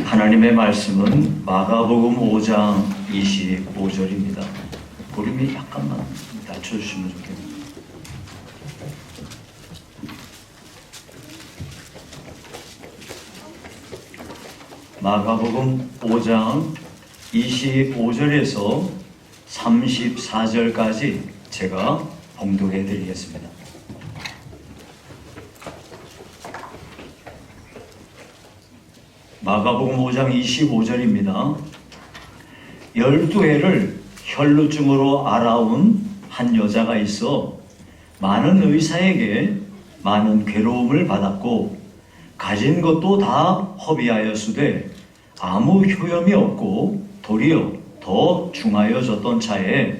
하나님의 말씀은 마가복음 5장 25절입니다. 볼륨이 약간만 낮춰주시면 좋겠네요. 마가복음 5장 25절에서 34절까지 제가 봉독해 드리겠습니다. 마가복음 5장 25절입니다. 12해를 혈루증으로 앓아온 한 여자가 있어 많은 의사에게 많은 괴로움을 받았고 가진 것도 다 허비하였으되 아무 효염이 없고 도리어 더 중하여졌던 차에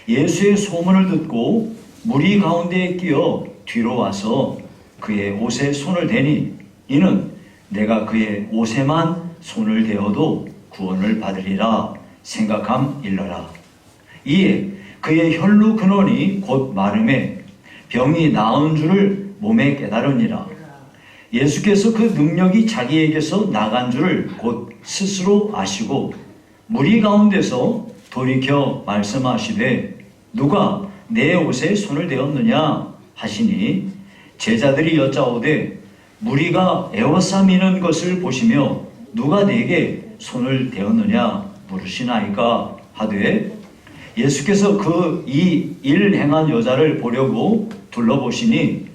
예수의 소문을 듣고 무리 가운데에 끼어 뒤로 와서 그의 옷에 손을 대니 이는 내가 그의 옷에만 손을 대어도 구원을 받으리라 생각함일러라. 이에 그의 혈루 근원이 곧 마름에 병이 나은 줄을 몸에 깨달으니라. 예수께서 그 능력이 자기에게서 나간 줄을 곧 스스로 아시고 무리 가운데서 돌이켜 말씀하시되 누가 내 옷에 손을 대었느냐 하시니 제자들이 여짜오되 무리가 에워싸미는 것을 보시며 누가 내게 손을 대었느냐 물으시나이까 하되 예수께서 그 이 일 행한 여자를 보려고 둘러보시니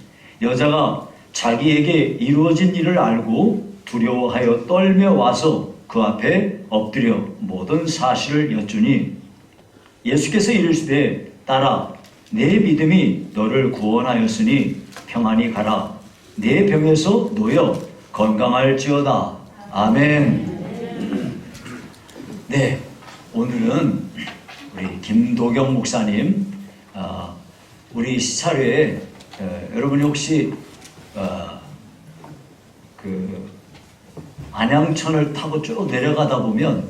여자가 자기에게 이루어진 일을 알고 두려워하여 떨며 와서 그 앞에 엎드려 모든 사실을 여쭈니 예수께서 이르시되 딸아 내 믿음이 너를 구원하였으니 평안히 가라 내 병에서 놓여 건강할지어다. 아멘. 네, 오늘은 우리 김도경 목사님 우리 시차례에 여러분이 혹시 그 안양천을 타고 쭉 내려가다 보면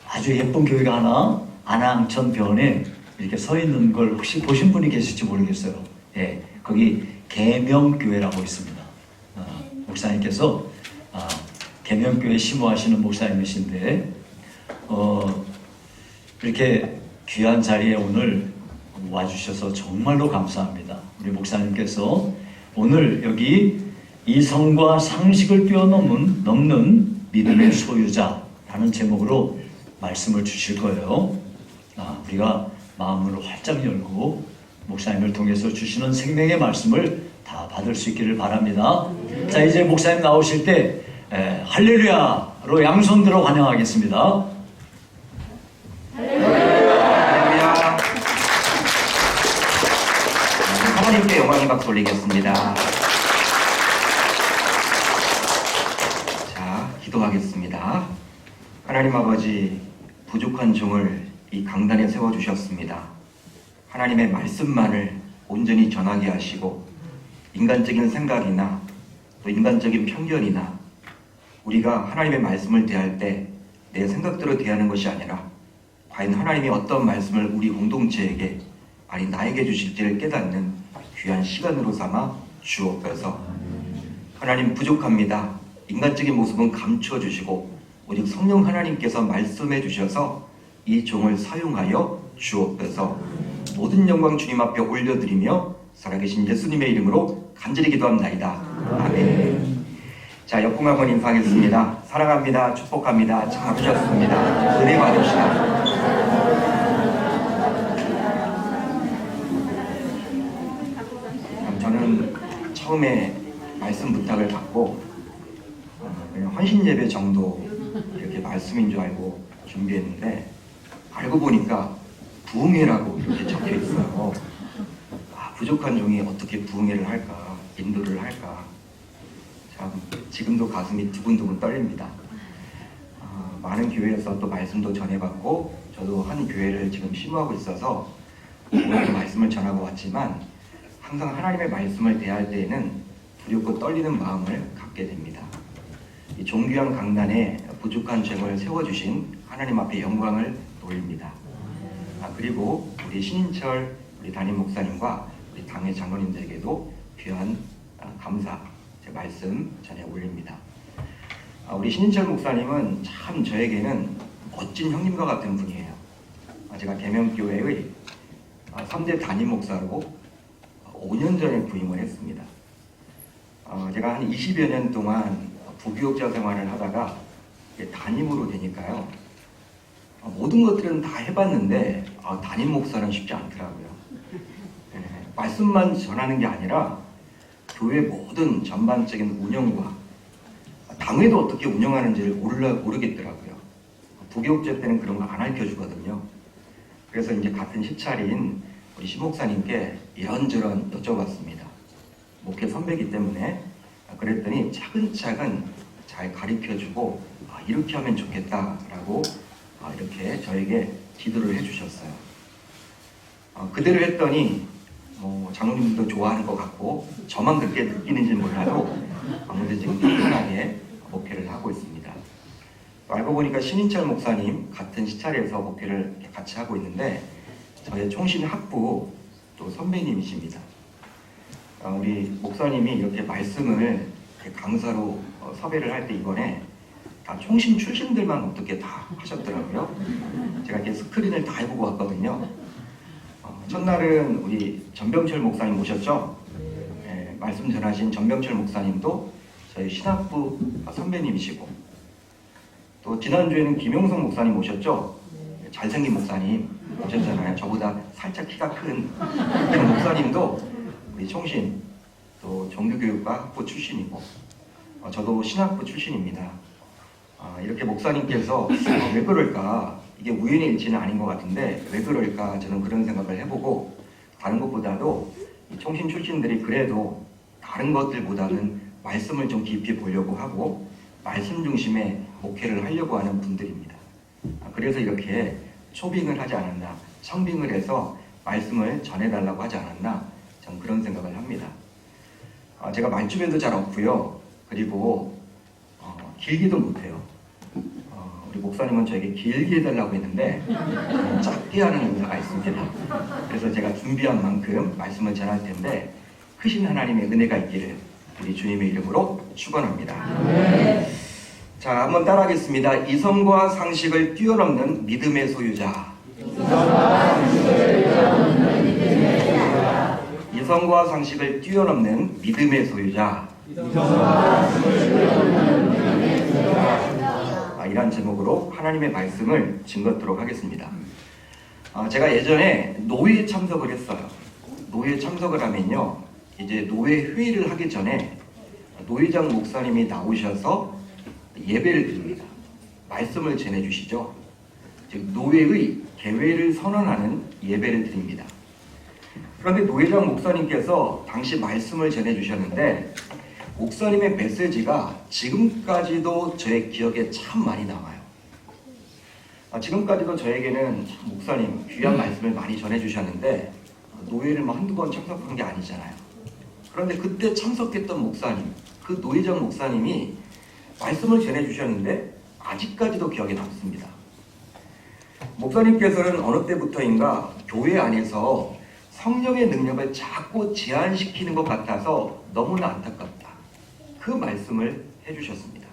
아주 예쁜 교회가 하나 안양천변에 이렇게 서 있는 걸 혹시 보신 분이 계실지 모르겠어요. 예, 거기 계명교회라고 있습니다. 목사님께서 계명교회 심호하시는 목사님이신데 이렇게 귀한 자리에 오늘 와주셔서 정말로 감사합니다. 우리 목사님께서 오늘 여기 이성과 상식을 뛰어넘는 믿음의 소유자라는 제목으로 말씀을 주실 거예요. 우리가 마음을 활짝 열고 목사님을 통해서 주시는 생명의 말씀을 다 받을 수 있기를 바랍니다. 자, 이제 목사님 나오실 때 할렐루야로 양손 들어 환영하겠습니다. 할렐루야. 하나님께 영광의 박수 올리겠습니다. 자, 기도하겠습니다. 하나님 아버지, 부족한 종을 이 강단에 세워주셨습니다. 하나님의 말씀만을 온전히 전하게 하시고 인간적인 생각이나 또 인간적인 편견이나 우리가 하나님의 말씀을 대할 때 내 생각대로 대하는 것이 아니라 과연 하나님이 어떤 말씀을 우리 공동체에게 아니 나에게 주실지를 깨닫는 귀한 시간으로 삼아 주옵소서. 하나님 부족합니다. 인간적인 모습은 감춰주시고 오직 성령 하나님께서 말씀해 주셔서 이 종을 사용하여 주옵소서. 모든 영광 주님 앞에 올려드리며 살아계신 예수님의 이름으로 간절히 기도합나이다. 아멘. 자, 옆분 한번 인사하겠습니다. 사랑합니다. 축복합니다. 참 아프셨습니다. 은혜 받으시다. 저는 처음에 말씀 부탁을 받고 그냥 헌신 예배 정도 이렇게 말씀인 줄 알고 준비했는데 알고 보니까 부흥회라고 이렇게 적혀 있어요. 부족한 종이 어떻게 부흥회를 할까, 인도를 할까. 참 지금도 가슴이 두근두근 떨립니다. 많은 교회에서 또 말씀도 전해받고 저도 한 교회를 지금 심호하고 있어서 오늘 말씀을 전하고 왔지만 항상 하나님의 말씀을 대할 때에는 두렵고 떨리는 마음을 갖게 됩니다. 이 존귀한 강단에 부족한 죄를 세워주신 하나님 앞에 영광을 돌립니다. 그리고 우리 신인철 우리 담임 목사님과 우리 당회 장로님들에게도 귀한 감사 제 말씀 전해 올립니다. 우리 신인철 목사님은 참 저에게는 멋진 형님과 같은 분이에요. 제가 계명교회의 3대 담임 목사로 5년 전에 부임을 했습니다. 제가 한 20여 년 동안 부교육자 생활을 하다가 담임으로 되니까요. 모든 것들은 다 해봤는데 담임 목사는 쉽지 않더라고요. 말씀만 전하는 게 아니라 교회 모든 전반적인 운영과 당회도 어떻게 운영하는지를 모르겠더라고요. 부교육자 때는 그런 거 안 알려주거든요. 그래서 이제 같은 시찰인 우리 신목사님께 이런저런 여쭤봤습니다. 목회 선배이기 때문에. 그랬더니 차근차근 잘 가르쳐주고 이렇게 하면 좋겠다라고 이렇게 저에게 지도를 해주셨어요. 그대로 했더니 장로님도 좋아하는 것 같고 저만 그렇게 느끼는지 몰라도 아무래도 지금 편하게 목회를 하고 있습니다. 알고 보니까 신인철 목사님 같은 시찰에서 목회를 같이 하고 있는데 저의 총신 학부 또 선배님이십니다. 우리 목사님이 이렇게 말씀을 강사로 섭외를 할 때 이번에 다 총신 출신들만 어떻게 다 하셨더라고요. 제가 이렇게 스크린을 다 해보고 왔거든요. 첫날은 우리 전병철 목사님 모셨죠. 말씀 전하신 전병철 목사님도 저희 신학부 선배님이시고, 또 지난주에는 김용성 목사님 모셨죠. 잘생긴 목사님 오셨잖아요. 저보다 살짝 키가 큰 그런 목사님도 우리 총신 또 종교교육과 학부 출신이고, 저도 신학부 출신입니다. 이렇게 목사님께서 왜 그럴까, 이게 우연의 일치는 아닌 것 같은데 왜 그럴까 저는 그런 생각을 해보고, 다른 것보다도 이 총신 출신들이 그래도 다른 것들보다는 말씀을 좀 깊이 보려고 하고 말씀 중심의 목회를 하려고 하는 분들입니다. 그래서 이렇게 초빙을 하지 않았나, 성빙을 해서 말씀을 전해달라고 하지 않았나, 저는 그런 생각을 합니다. 제가 말주변도 잘 없고요. 그리고 길기도 못해요. 우리 목사님은 저에게 길게 해달라고 했는데 짧게 하는 의사가 있습니다. 그래서 제가 준비한 만큼 말씀을 전할 텐데 크신 하나님의 은혜가 있기를 우리 주님의 이름으로 축원합니다. 네. 자, 한번 따라하겠습니다. 이성과 상식을 뛰어넘는 믿음의 소유자. 이성과 상식을 뛰어넘는 믿음의 소유자. 이란 제목으로 하나님의 말씀을 증거토록 하겠습니다. 제가 예전에 노회에 참석을 했어요. 노회에 참석을 하면요, 이제 노회 회의를 하기 전에 노회장 목사님이 나오셔서 예배를 드립니다. 말씀을 전해주시죠. 즉 노회의 개회를 선언하는 예배를 드립니다. 그런데 노회장 목사님께서 당시 말씀을 전해주셨는데 목사님의 메시지가 지금까지도 저의 기억에 참 많이 남아요. 지금까지도 저에게는 참 목사님 귀한 말씀을 많이 전해주셨는데 노회를 한두 번 참석한 게 아니잖아요. 그런데 그때 참석했던 목사님, 그 노회장 목사님이 말씀을 전해주셨는데 아직까지도 기억에 남습니다. 목사님께서는 어느 때부터인가 교회 안에서 성령의 능력을 자꾸 제한시키는 것 같아서 너무나 안타깝다, 그 말씀을 해주셨습니다.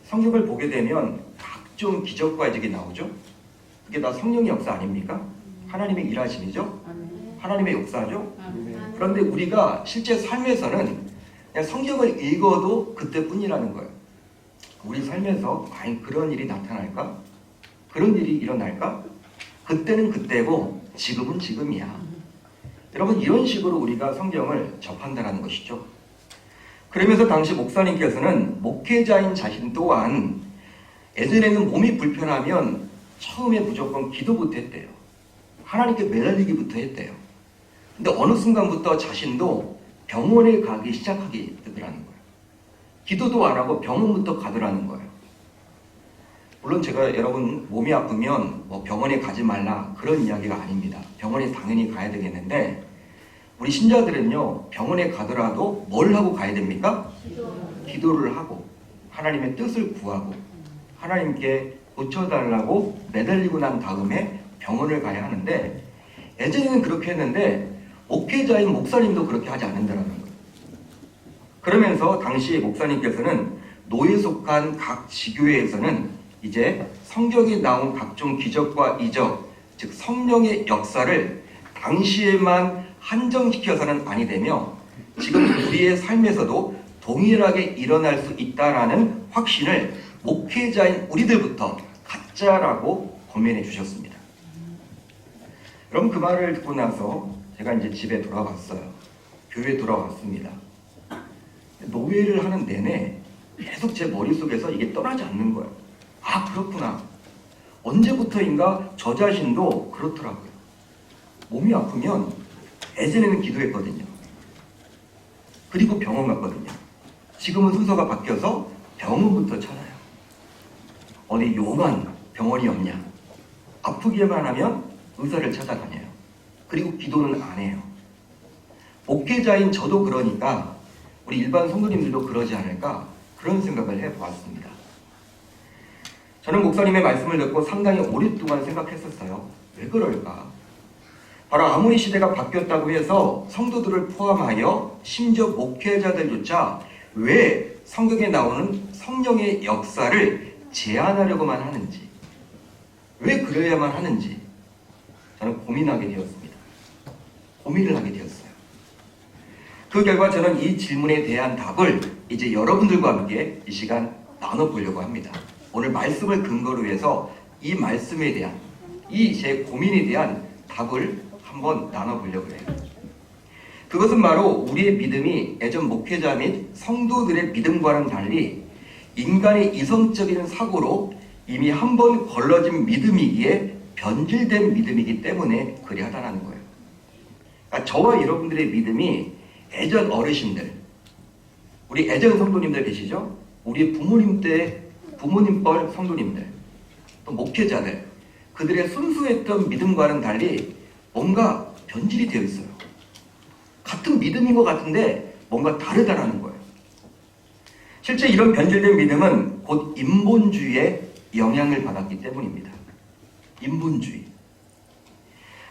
성경을 보게 되면 각종 기적과 이적이 나오죠. 그게 다 성령의 역사 아닙니까? 하나님의 일하심이죠. 하나님의 역사죠. 그런데 우리가 실제 삶에서는 그냥 성경을 읽어도 그때뿐이라는 거예요. 우리 삶에서 과연 그런 일이 나타날까? 그런 일이 일어날까? 그때는 그때고 지금은 지금이야. 여러분, 이런 식으로 우리가 성경을 접한다는 것이죠. 그러면서 당시 목사님께서는 목회자인 자신 또한 예전에는 몸이 불편하면 처음에 무조건 기도부터 했대요. 하나님께 매달리기부터 했대요. 근데 어느 순간부터 자신도 병원에 가기 시작하게 되더라는 거예요. 기도도 안 하고 병원부터 가더라는 거예요. 물론 제가 여러분 몸이 아프면 뭐 병원에 가지 말라 그런 이야기가 아닙니다. 병원에 당연히 가야 되겠는데 우리 신자들은요, 병원에 가더라도 뭘 하고 가야 됩니까? 기도를 하고 하나님의 뜻을 구하고 하나님께 고쳐달라고 매달리고 난 다음에 병원을 가야 하는데, 예전에는 그렇게 했는데 목회자인 목사님도 그렇게 하지 않는다는 거예요. 그러면서 당시 목사님께서는 노예에 속한 각 지교회에서는 이제 성경에 나온 각종 기적과 이적, 즉 성령의 역사를 당시에만 한정시켜서는 아니 되며 지금 우리의 삶에서도 동일하게 일어날 수 있다라는 확신을 목회자인 우리들부터 갖자라고 고민해 주셨습니다. 그럼 그 말을 듣고 나서 제가 이제 집에 돌아왔어요. 교회에 돌아왔습니다. 노예를 하는 내내 계속 제 머릿속에서 이게 떠나지 않는 거예요. 아, 그렇구나. 언제부터인가 저 자신도 그렇더라고요. 몸이 아프면 예전에는 기도했거든요. 그리고 병원 갔거든요. 지금은 순서가 바뀌어서 병원부터 찾아요. 어디 요만 병원이 없냐. 아프기만 하면 의사를 찾아다녀요. 그리고 기도는 안 해요. 목회자인 저도 그러니까 우리 일반 성도님들도 그러지 않을까 그런 생각을 해보았습니다. 저는 목사님의 말씀을 듣고 상당히 오랫동안 생각했었어요. 왜 그럴까? 바로 아무리 시대가 바뀌었다고 해서 성도들을 포함하여 심지어 목회자들조차 왜 성경에 나오는 성령의 역사를 제한하려고만 하는지, 왜 그래야만 하는지 저는 고민하게 되었습니다. 고민을 하게 되었어요. 그 결과 저는 이 질문에 대한 답을 이제 여러분들과 함께 이 시간 나눠보려고 합니다. 오늘 말씀을 근거로 해서 이 말씀에 대한, 이 제 고민에 대한 답을 한번 나눠보려고 해요. 그것은 바로 우리의 믿음이 예전 목회자 및 성도들의 믿음과는 달리 인간의 이성적인 사고로 이미 한 번 걸러진 믿음이기에 변질된 믿음이기 때문에 그리하다는 거예요. 그러니까 저와 여러분들의 믿음이 예전 어르신들, 우리 예전 성도님들 계시죠? 우리 부모님 때 부모님뻘 성도님들, 또 목회자들, 그들의 순수했던 믿음과는 달리 뭔가 변질이 되어 있어요. 같은 믿음인 것 같은데 뭔가 다르다라는 거예요. 실제 이런 변질된 믿음은 곧 인본주의의 영향을 받았기 때문입니다. 인본주의.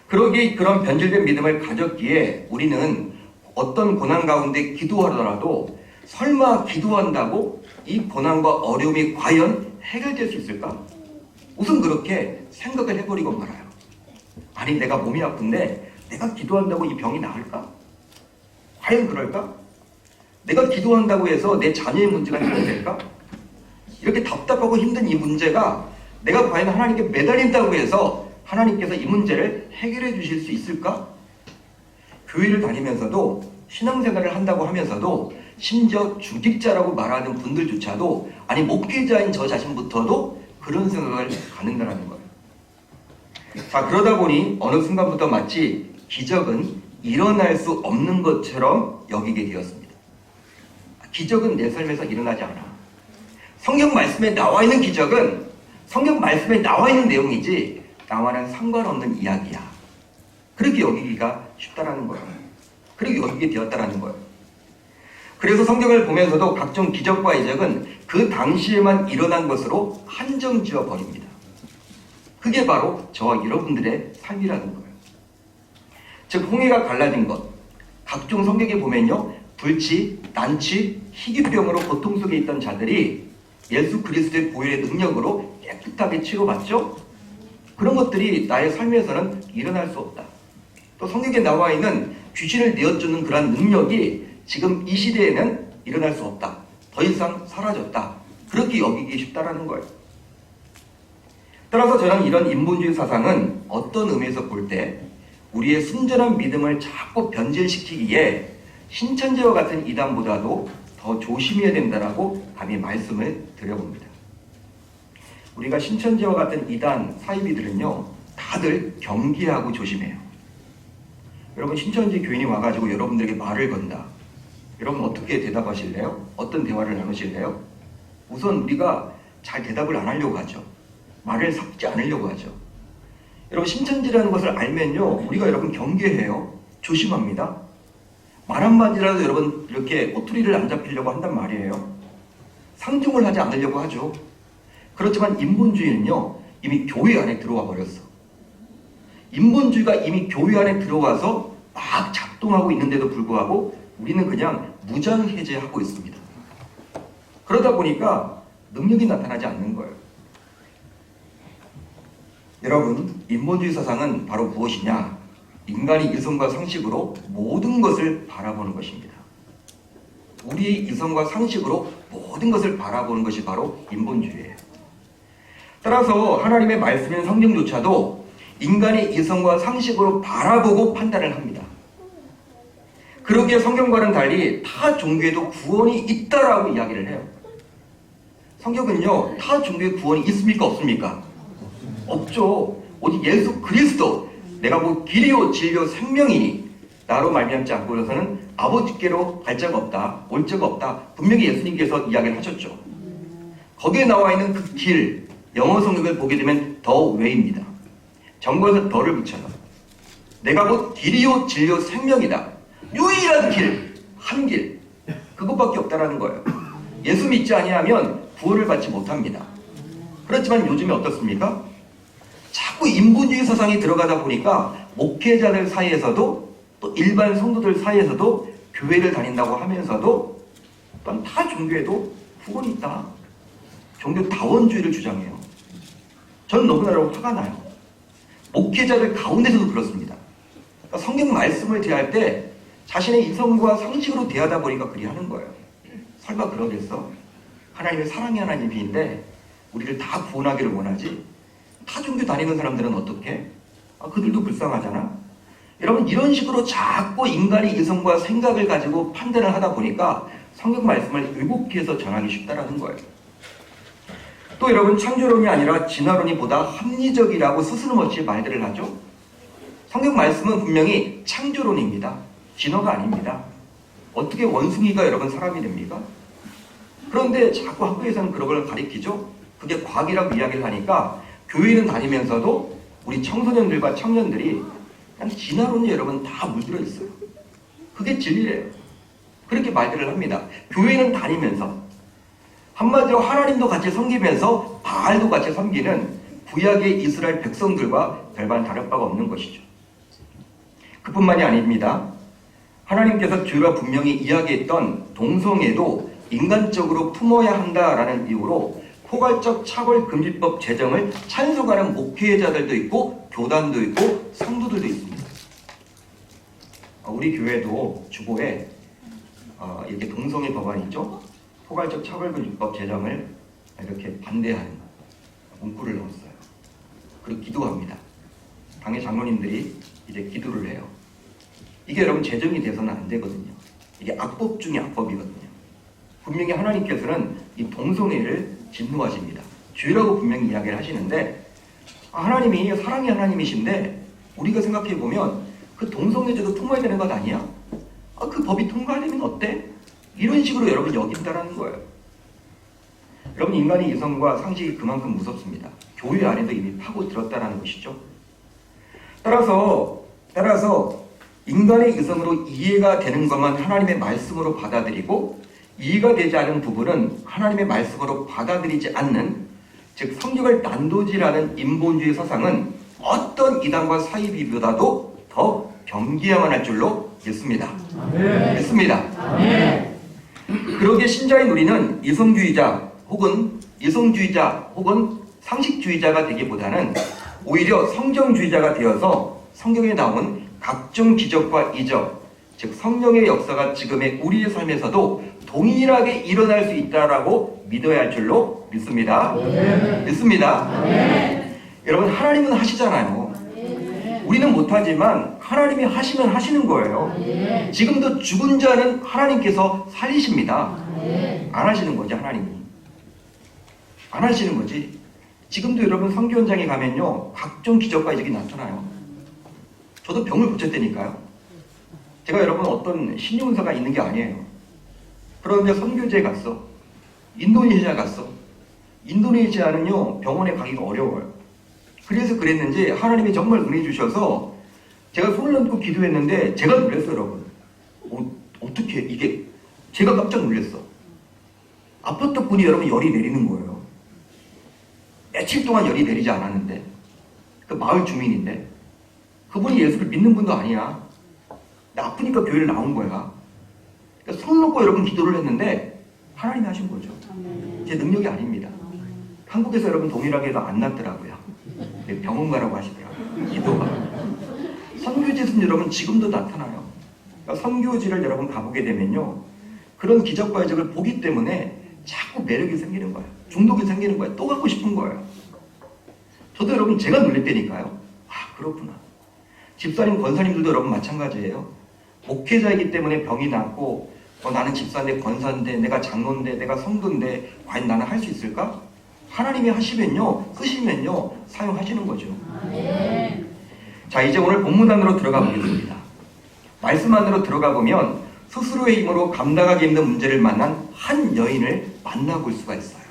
그러기에 그런 변질된 믿음을 가졌기에 우리는 어떤 고난 가운데 기도하더라도 설마 기도한다고 이 고난과 어려움이 과연 해결될 수 있을까? 우선 그렇게 생각을 해버리고 말아요. 아니, 내가 몸이 아픈데 내가 기도한다고 이 병이 나을까? 과연 그럴까? 내가 기도한다고 해서 내 자녀의 문제가 해결될까? 이렇게 답답하고 힘든 이 문제가 내가 과연 하나님께 매달린다고 해서 하나님께서 이 문제를 해결해 주실 수 있을까? 교회를 다니면서도 신앙생활을 한다고 하면서도 심지어 주직자라고 말하는 분들조차도, 아니 목회자인 저 자신부터도 그런 생각을 갖는다는 거예요. 자, 그러다 보니 어느 순간부터 마치 기적은 일어날 수 없는 것처럼 여기게 되었습니다. 기적은 내 삶에서 일어나지 않아. 성경 말씀에 나와 있는 기적은 성경 말씀에 나와 있는 내용이지 나와는 상관없는 이야기야. 그렇게 여기기가 쉽다라는 거예요. 그렇게 여기게 되었다라는 거예요. 그래서 성경을 보면서도 각종 기적과 이적은 그 당시에만 일어난 것으로 한정지어 버립니다. 그게 바로 저와 여러분들의 삶이라는 거예요. 즉 홍해가 갈라진 것, 각종 성경에 보면요, 불치, 난치, 희귀병으로 고통 속에 있던 자들이 예수 그리스도의 보혈의 능력으로 깨끗하게 치료받죠? 그런 것들이 나의 삶에서는 일어날 수 없다. 또 성경에 나와 있는 귀신을 내어주는 그러한 능력이 지금 이 시대에는 일어날 수 없다. 더 이상 사라졌다. 그렇게 여기기 쉽다라는 거예요. 따라서 저는 이런 인본주의 사상은 어떤 의미에서 볼 때 우리의 순전한 믿음을 자꾸 변질시키기에 신천지와 같은 이단보다도 더 조심해야 된다라고 감히 말씀을 드려봅니다. 우리가 신천지와 같은 이단 사이비들은요, 다들 경계하고 조심해요. 여러분, 신천지 교인이 와가지고 여러분들에게 말을 건다. 여러분 어떻게 대답하실래요? 어떤 대화를 나누실래요? 우선 우리가 잘 대답을 안 하려고 하죠. 말을 섞지 않으려고 하죠. 여러분, 신천지라는 것을 알면요, 우리가 여러분 경계해요. 조심합니다. 말 한마디라도 여러분 이렇게 꼬투리를 안 잡히려고 한단 말이에요. 상종을 하지 않으려고 하죠. 그렇지만 인본주의는요, 이미 교회 안에 들어와 버렸어. 인본주의가 이미 교회 안에 들어와서 막 작동하고 있는데도 불구하고 우리는 그냥 무장해제하고 있습니다. 그러다 보니까 능력이 나타나지 않는 거예요. 여러분, 인본주의 사상은 바로 무엇이냐? 인간이 이성과 상식으로 모든 것을 바라보는 것입니다. 우리의 이성과 상식으로 모든 것을 바라보는 것이 바로 인본주의예요. 따라서 하나님의 말씀인 성경조차도 인간의 이성과 상식으로 바라보고 판단을 합니다. 그러기에 성경과는 달리 타 종교에도 구원이 있다라고 이야기를 해요. 성경은요, 타 종교에 구원이 있습니까? 없습니까? 없죠. 오직 예수 그리스도, 내가 뭐 길이요 진리요 생명이니 나로 말미암지 않고서는 아버지께로 갈 자가 없다, 올 자가 없다, 분명히 예수님께서 이야기를 하셨죠. 거기에 나와 있는 그 길, 영어 성경을 보게 되면 더 웨이입니다. 정거에서 더를 붙여요. 내가 곧 길이요 진리요 생명이다. 유일한 길, 한 길, 그것밖에 없다라는 거예요. 예수 믿지 아니하면 구원을 받지 못합니다. 그렇지만 요즘에 어떻습니까? 자꾸 인본주의 사상이 들어가다 보니까 목회자들 사이에서도 또 일반 성도들 사이에서도 교회를 다닌다고 하면서도 또한 타 종교에도 구원이 있다. 종교 다원주의를 주장해요. 저는 너무나도 화가 나요. 목회자들 가운데서도 그렇습니다. 그러니까 성경 말씀을 대할 때 자신의 이성과 상식으로 대하다 보니까 그리 하는 거예요. 설마 그러겠어? 하나님의 사랑의 하나님인데 우리를 다 구원하기를 원하지? 타 종교 다니는 사람들은 어떻게? 그들도 불쌍하잖아. 여러분, 이런 식으로 자꾸 인간의 이성과 생각을 가지고 판단을 하다 보니까 성경 말씀을 왜곡해서 전하기 쉽다라는 거예요. 또 여러분, 창조론이 아니라 진화론이 보다 합리적이라고 스스럼없이 말들을 하죠. 성경 말씀은 분명히 창조론입니다. 진화가 아닙니다. 어떻게 원숭이가 여러분 사람이 됩니까? 그런데 자꾸 학교에서는 그런 걸 가리키죠. 그게 과학이라고 이야기를 하니까 교회는 다니면서도 우리 청소년들과 청년들이 그냥 진화론이 여러분 다 물들어 있어요. 그게 진리예요. 그렇게 말들을 합니다. 교회는 다니면서 한마디로 하나님도 같이 섬기면서 바알도 같이 섬기는 구약의 이스라엘 백성들과 별반 다를 바가 없는 것이죠. 그뿐만이 아닙니다. 하나님께서 죄가 분명히 이야기했던 동성애도 인간적으로 품어야 한다라는 이유로 포괄적 차별금지법 제정을 찬성하는 목회자들도 있고 교단도 있고 성도들도 있습니다. 우리 교회도 주보에 이렇게 동성애 법안이 있죠. 포괄적 차별금지법 제정을 이렇게 반대하는 문구를 넣었어요. 그리고 기도합니다. 당의 장로님들이 이제 기도를 해요. 이게 여러분 제정이 돼서는 안 되거든요. 이게 악법 중에 악법이거든요. 분명히 하나님께서는 이 동성애를 진노하십니다. 죄라고 분명히 이야기를 하시는데 하나님이 사랑의 하나님이신데 우리가 생각해보면 그 동성애죄도 통과해야 되는 것 아니야? 그 법이 통과되면 어때? 이런 식으로 여러분 여긴다라는 거예요. 여러분, 인간의 이성과 상식이 그만큼 무섭습니다. 교회 안에도 이미 파고들었다라는 것이죠. 따라서 인간의 이성으로 이해가 되는 것만 하나님의 말씀으로 받아들이고 이해가 되지 않은 부분은 하나님의 말씀으로 받아들이지 않는, 즉 성경을 난도질하는 인본주의 사상은 어떤 이단과 사이비보다도 더 경계해야만 할 줄로 믿습니다. 믿습니다. 그러기에 신자인 우리는 이성주의자 혹은 상식주의자가 되기보다는 오히려 성경주의자가 되어서 성경에 나온 각종 기적과 이적, 즉 성령의 역사가 지금의 우리의 삶에서도 동일하게 일어날 수 있다라고 믿어야 할 줄로 믿습니다. 믿습니다. 여러분, 하나님은 하시잖아요. 우리는 못하지만 하나님이 하시면 하시는 거예요. 지금도 죽은 자는 하나님께서 살리십니다. 안 하시는 거지, 하나님이. 안 하시는 거지. 지금도 여러분 성교 현장에 가면요, 각종 기적과 이적이 나타나요. 저도 병을 고쳤다니까요. 제가 여러분 어떤 신용사가 있는 게 아니에요. 그런데 선교지에 갔어. 인도네시아 갔어. 인도네시아는요, 병원에 가기가 어려워요. 그래서 그랬는지 하나님이 정말 은혜 주셔서 제가 손을 얹고 기도했는데 제가 놀랐어요, 여러분. 어떻게 이게, 제가 깜짝 놀랐어. 아팠던 분이 여러분 열이 내리는 거예요. 며칠 동안 열이 내리지 않았는데, 그 마을 주민인데 그분이 예수를 믿는 분도 아니야. 나 아프니까 교회를 나온 거야. 그러니까 손 놓고 여러분 기도를 했는데 하나님이 하신 거죠. 제 능력이 아닙니다. 한국에서 여러분 동일하게 해도 안 낫더라고요. 병원 가라고 하시더라고요. 기도가. 선교지에서는 여러분 지금도 나타나요. 그러니까 선교지를 여러분 가보게 되면요, 그런 기적과 이적을 보기 때문에 자꾸 매력이 생기는 거예요. 중독이 생기는 거예요. 또 갖고 싶은 거예요. 저도 여러분 제가 놀릴 때니까요. 아, 그렇구나. 집사님, 권사님들도 여러분 마찬가지예요. 목회자이기 때문에 병이 낫고, 나는 집사인데, 권사인데, 내가 장로인데, 내가 성도인데, 과연 나는 할 수 있을까? 하나님이 하시면요, 쓰시면요, 사용하시는 거죠. 자, 이제 오늘 본문 안으로 들어가 보겠습니다. 말씀 안으로 들어가 보면 스스로의 힘으로 감당하기 힘든 문제를 만난 한 여인을 만나볼 수가 있어요.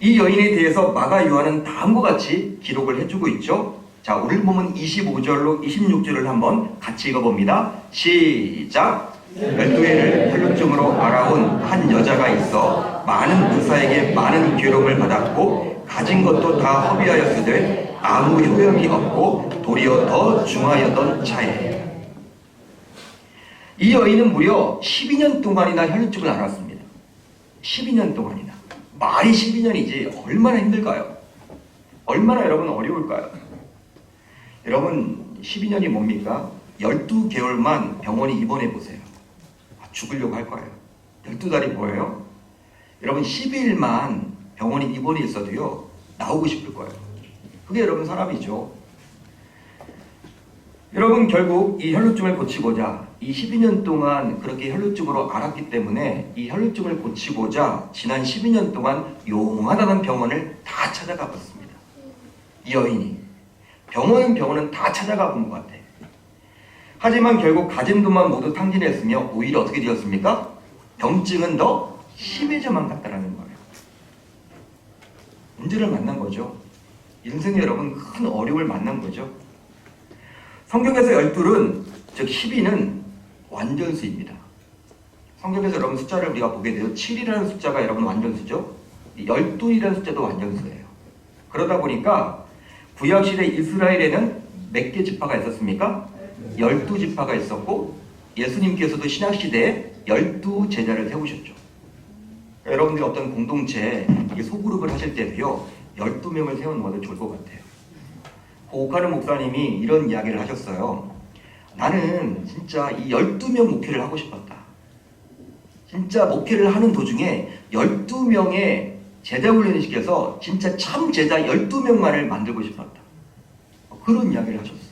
이 여인에 대해서 마가 요한은 다음과 같이 기록을 해주고 있죠. 자, 오늘 보면 25절로 26절을 한번 같이 읽어봅니다. 시작! 12해를 혈루증으로 알아온 한 여자가 있어 많은 의사에게 많은 괴로움을 받았고 가진 것도 다 허비하였으되 아무 효험이 없고 도리어 더 중하였던 차에, 이 여인은 무려 12년 동안이나 혈루증을 앓았습니다. 12년 동안이나. 말이 12년이지 얼마나 힘들까요? 얼마나 여러분 어려울까요? 여러분 12년이 뭡니까? 12개월만 병원에 입원해 보세요. 죽으려고 할 거예요. 12달이 뭐예요? 여러분 12일만 병원에 입원해 있어도요, 나오고 싶을 거예요. 그게 여러분 사람이죠. 여러분 결국 이 혈루증을 고치고자, 이 12년 동안 그렇게 혈루증으로 앓았기 때문에 이 혈루증을 고치고자 지난 12년 동안 용하다는 병원을 다 찾아가 봤습니다. 이 여인이 병원은 다 찾아가 본 것 같아요. 하지만 결국 가진 돈만 모두 탕진했으며 오히려 어떻게 되었습니까? 병증은 더 심해져만 갔다라는 거예요. 문제를 만난 거죠. 인생에 여러분 큰 어려움을 만난 거죠. 성경에서 12은, 즉 12는 완전수입니다. 성경에서 여러분 숫자를 우리가 보게 돼요. 7이라는 숫자가 여러분 완전수죠. 12이라는 숫자도 완전수예요. 그러다 보니까 구약시대 이스라엘에는 몇 개 지파가 있었습니까? 12지파가 있었고, 예수님께서도 신약시대에 12제자를 세우셨죠. 여러분들이 어떤 공동체에 소그룹을 하실 때도요, 12명을 세워놓아도 좋을 것 같아요. 오카르 목사님이 이런 이야기를 하셨어요. 나는 진짜 이 12명 목회를 하고 싶었다. 진짜 목회를 하는 도중에 12명의 제자 훈련을 시켜서 진짜 참 제자 12명만을 만들고 싶었다. 그런 이야기를 하셨어요.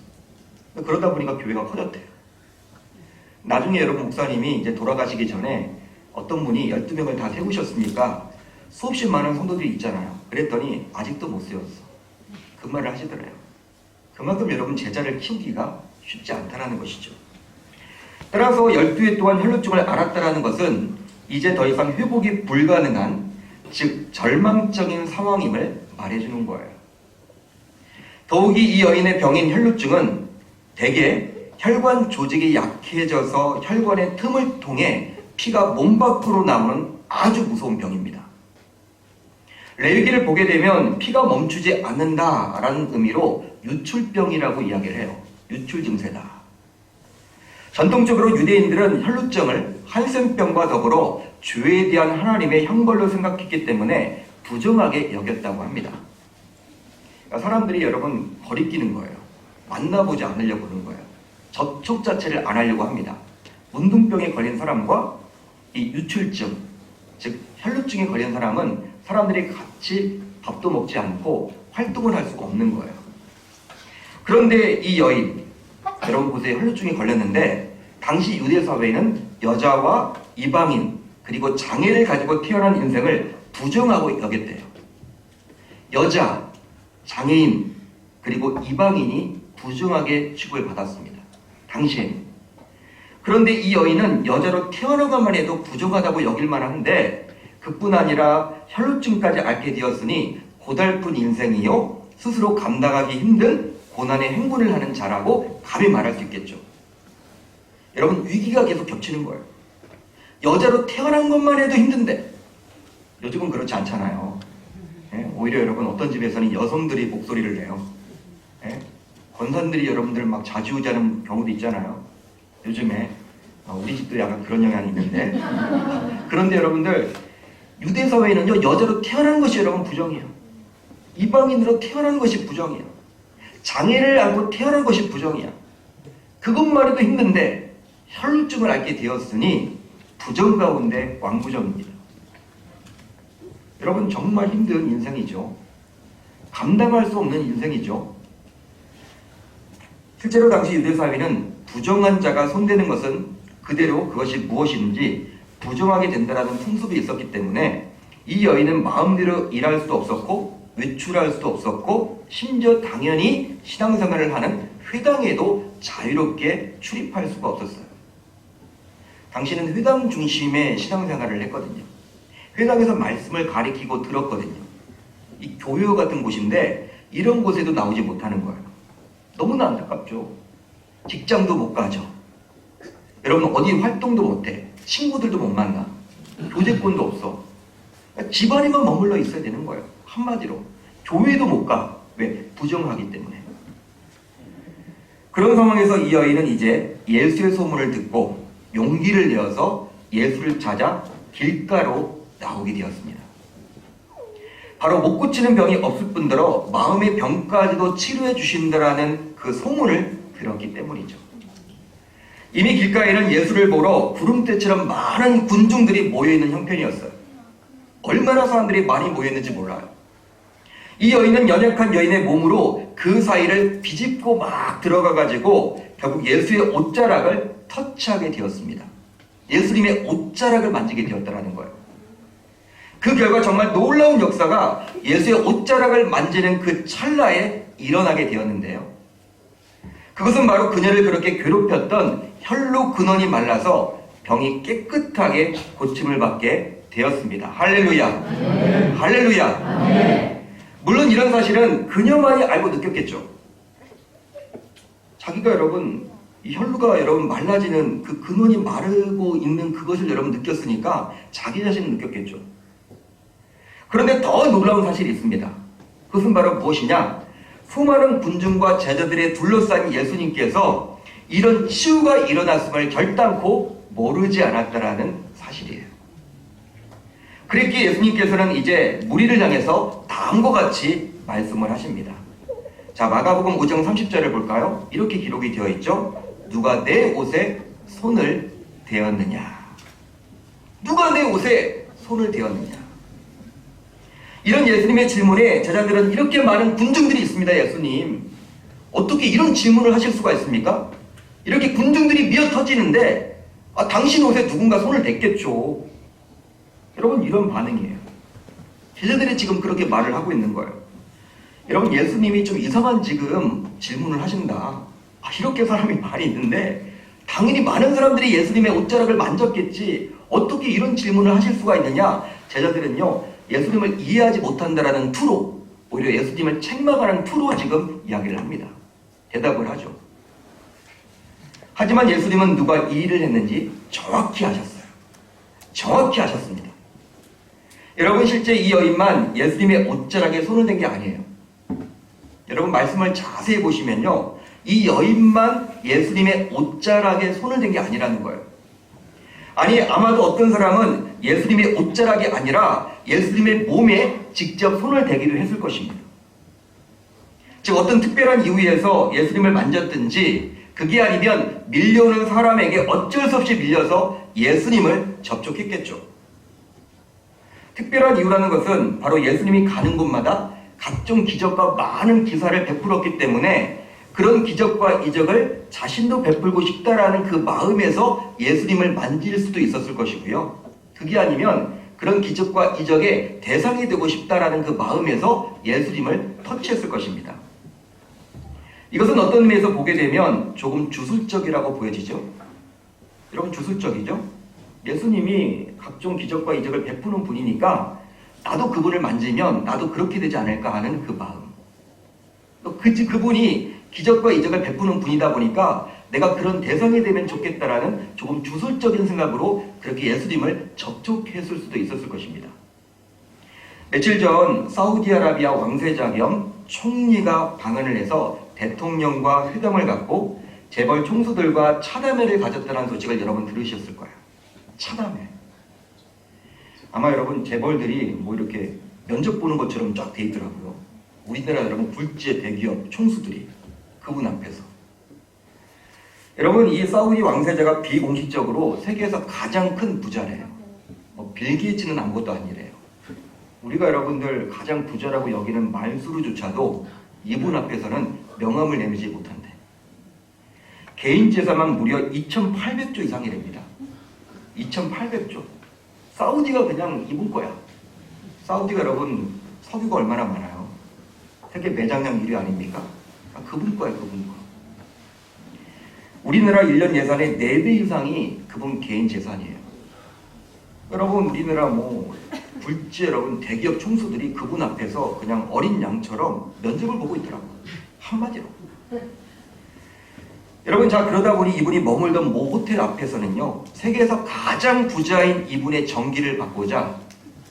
그러다 보니까 교회가 커졌대요. 나중에 여러분 목사님이 이제 돌아가시기 전에 어떤 분이 12명을 다 세우셨으니까 수없이 많은 성도들이 있잖아요. 그랬더니 아직도 못 세웠어. 그 말을 하시더래요. 그만큼 여러분 제자를 키우기가 쉽지 않다는 것이죠. 따라서 12회 동안 혈루증을 앓았다는 것은 이제 더 이상 회복이 불가능한, 즉 절망적인 상황임을 말해주는 거예요. 더욱이 이 여인의 병인 혈루증은 대개 혈관 조직이 약해져서 혈관의 틈을 통해 피가 몸 밖으로 나오는 아주 무서운 병입니다. 레위기를 보게 되면 피가 멈추지 않는다라는 의미로 유출병이라고 이야기를 해요. 유출 증세다. 전통적으로 유대인들은 혈루증을 한센병과 더불어 죄에 대한 하나님의 형벌로 생각했기 때문에 부정하게 여겼다고 합니다. 그러니까 사람들이 여러분 거리끼는 거예요. 만나보지 않으려고 그러는 거예요. 접촉 자체를 안 하려고 합니다. 문둥병에 걸린 사람과 이 유출증, 즉 혈루증에 걸린 사람은 사람들이 같이 밥도 먹지 않고 활동을 할 수가 없는 거예요. 그런데 이 여인, 여러분 보세요. 혈루증에 걸렸는데 당시 유대 사회에는 여자와 이방인 그리고 장애를 가지고 태어난 인생을 부정하고 여겼대요. 여자, 장애인 그리고 이방인이 부정하게 취급을 받았습니다. 당시에는. 그런데 이 여인은 여자로 태어나가만 해도 부정하다고 여길 만한데 그뿐 아니라 혈루증까지 앓게 되었으니 고달픈 인생이요 스스로 감당하기 힘든 고난의 행군을 하는 자라고 감히 말할 수 있겠죠. 여러분 위기가 계속 겹치는 거예요. 여자로 태어난 것만 해도 힘든데 요즘은 그렇지 않잖아요. 오히려 여러분 어떤 집에서는 여성들이 목소리를 내요. 권사님들이 여러분들 막 좌지우지하는 경우도 있잖아요. 요즘에 우리 집도 약간 그런 영향이 있는데 그런데 여러분들 유대 사회에는요 여자로 태어난 것이 여러분 부정이에요. 이방인으로 태어난 것이 부정이에요. 장애를 안고 태어난 것이 부정이야. 그것만 해도 힘든데 혈루증을 앓게 되었으니 부정 가운데 왕부정입니다. 여러분 정말 힘든 인생이죠. 감당할 수 없는 인생이죠. 실제로 당시 유대 사회는 부정한 자가 손대는 것은 그대로 그것이 무엇인지 부정하게 된다라는 풍습이 있었기 때문에 이 여인은 마음대로 일할 수도 없었고 외출할 수도 없었고 심지어 당연히 신앙생활을 하는 회당에도 자유롭게 출입할 수가 없었어요. 당시는 회당 중심의 신앙생활을 했거든요. 회당에서 말씀을 가리키고 들었거든요. 이 교회 같은 곳인데 이런 곳에도 나오지 못하는 거예요. 너무나 안타깝죠. 직장도 못 가죠. 여러분 어디 활동도 못해. 친구들도 못 만나. 교제권도 없어. 집안에만 머물러 있어야 되는 거예요. 한마디로. 교회도 못 가. 왜? 부정하기 때문에. 그런 상황에서 이 여인은 이제 예수의 소문을 듣고 용기를 내어서 예수를 찾아 길가로 나오게 되었습니다. 바로 못 고치는 병이 없을 뿐더러 마음의 병까지도 치료해 주신다라는 그 소문을 들었기 때문이죠. 이미 길가에는 예수를 보러 구름대처럼 많은 군중들이 모여있는 형편이었어요. 얼마나 사람들이 많이 모였는지 몰라요. 이 여인은 연약한 여인의 몸으로 그 사이를 비집고 막 들어가가지고 결국 예수의 옷자락을 터치하게 되었습니다. 예수님의 옷자락을 만지게 되었다는 거예요. 그 결과 정말 놀라운 역사가 예수의 옷자락을 만지는 그 찰나에 일어나게 되었는데요. 그것은 바로 그녀를 그렇게 괴롭혔던 혈루 근원이 말라서 병이 깨끗하게 고침을 받게 되었습니다. 할렐루야. 아멘. 할렐루야. 아멘. 물론 이런 사실은 그녀만이 알고 느꼈겠죠. 자기가 여러분 이 혈루가 여러분 말라지는 그 근원이 마르고 있는 그것을 여러분 느꼈으니까 자기 자신은 느꼈겠죠. 그런데 더 놀라운 사실이 있습니다. 그것은 바로 무엇이냐? 수많은 군중과 제자들의 둘러싼 예수님께서 이런 치유가 일어났음을 결단코 모르지 않았다라는 사실이에요. 그랬기에 예수님께서는 이제 무리를 향해서 다음과 같이 말씀을 하십니다. 자, 마가복음 5장 30절을 볼까요? 이렇게 기록이 되어 있죠. 누가 내 옷에 손을 대었느냐? 누가 내 옷에 손을 대었느냐? 이런 예수님의 질문에 제자들은 이렇게 많은 군중들이 있습니다. 예수님 어떻게 이런 질문을 하실 수가 있습니까? 이렇게 군중들이 미어 터지는데 당신 옷에 누군가 손을 댔겠죠. 여러분 이런 반응이에요. 제자들이 지금 그렇게 말을 하고 있는 거예요. 여러분 예수님이 좀 이상한 지금 질문을 하신다. 이렇게 사람이 말이 있는데 당연히 많은 사람들이 예수님의 옷자락을 만졌겠지. 어떻게 이런 질문을 하실 수가 있느냐. 제자들은요 예수님을 이해하지 못한다라는 투로 오히려 예수님을 책망하는 투로 지금 이야기를 합니다. 대답을 하죠. 하지만 예수님은 누가 이 일을 했는지 정확히 아셨어요. 정확히 아셨습니다. 여러분 실제 이 여인만 예수님의 옷자락에 손을 댄 게 아니에요. 여러분 말씀을 자세히 보시면요. 이 여인만 예수님의 옷자락에 손을 댄 게 아니라는 거예요. 아니 아마도 어떤 사람은 예수님의 옷자락이 아니라 예수님의 몸에 직접 손을 대기도 했을 것입니다. 즉 어떤 특별한 이유에서 예수님을 만졌든지 그게 아니면 밀려오는 사람에게 어쩔 수 없이 밀려서 예수님을 접촉했겠죠. 특별한 이유라는 것은 바로 예수님이 가는 곳마다 각종 기적과 많은 기사를 베풀었기 때문에 그런 기적과 이적을 자신도 베풀고 싶다라는 그 마음에서 예수님을 만질 수도 있었을 것이고요. 그게 아니면 그런 기적과 이적의 대상이 되고 싶다라는 그 마음에서 예수님을 터치했을 것입니다. 이것은 어떤 의미에서 보게 되면 조금 주술적이라고 보여지죠. 여러분 주술적이죠? 예수님이 각종 기적과 이적을 베푸는 분이니까 나도 그분을 만지면 나도 그렇게 되지 않을까 하는 그 마음. 또 그분이 기적과 이적을 베푸는 분이다 보니까 내가 그런 대상이 되면 좋겠다라는 조금 주술적인 생각으로 그렇게 예수님을 접촉했을 수도 있었을 것입니다. 며칠 전 사우디아라비아 왕세자 겸 총리가 방한을 해서 대통령과 회담을 갖고 재벌 총수들과 차담회를 가졌다는 소식을 여러분 들으셨을 거예요. 차담회. 아마 여러분 재벌들이 뭐 이렇게 면접 보는 것처럼 쫙 돼 있더라고요. 우리나라 여러분 굴지의 대기업 총수들이 그분 앞에서. 여러분 이 사우디 왕세자가 비공식적으로 세계에서 가장 큰 부자래요. 빌 게이츠는 아무것도 아니래요. 우리가 여러분들 가장 부자라고 여기는 말수르조차도 이분 앞에서는 명함을 내밀지 못한대. 개인 재산만 무려 2,800조 이상이랍니다. 2,800조. 사우디가 그냥 이분 거야. 사우디가 여러분 석유가 얼마나 많아요? 세계 매장량 1위 아닙니까? 그분 거야, 그분 거. 우리나라 1년 예산의 4배 이상이 그분 개인 재산이에요. 여러분 우리나라 뭐 굴지 여러분 대기업 총수들이 그분 앞에서 그냥 어린 양처럼 면접을 보고 있더라고요. 한마디로. 여러분 자 그러다 보니 이분이 머물던 모 호텔 앞에서는요 세계에서 가장 부자인 이분의 정기를 받고자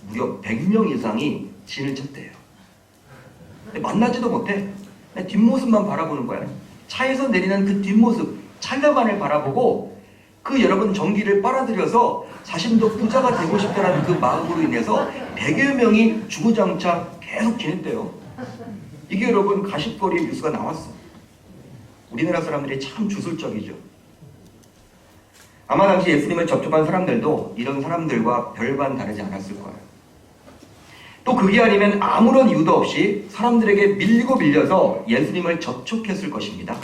무려 100명 이상이 진을 쳤대요. 만나지도 못해. 그냥 뒷모습만 바라보는 거야. 차에서 내리는 그 뒷모습 찰나만을 바라보고 그 여러분 정기를 빨아들여서 자신도 부자가 되고 싶다는 그 마음으로 인해서 100여 명이 주구장창 계속 지냈대요. 이게 여러분 가십거리의 뉴스가 나왔어. 우리나라 사람들이 참 주술적이죠. 아마 당시 예수님을 접촉한 사람들도 이런 사람들과 별반 다르지 않았을 거예요. 또 그게 아니면 아무런 이유도 없이 사람들에게 밀리고 밀려서 예수님을 접촉했을 것입니다.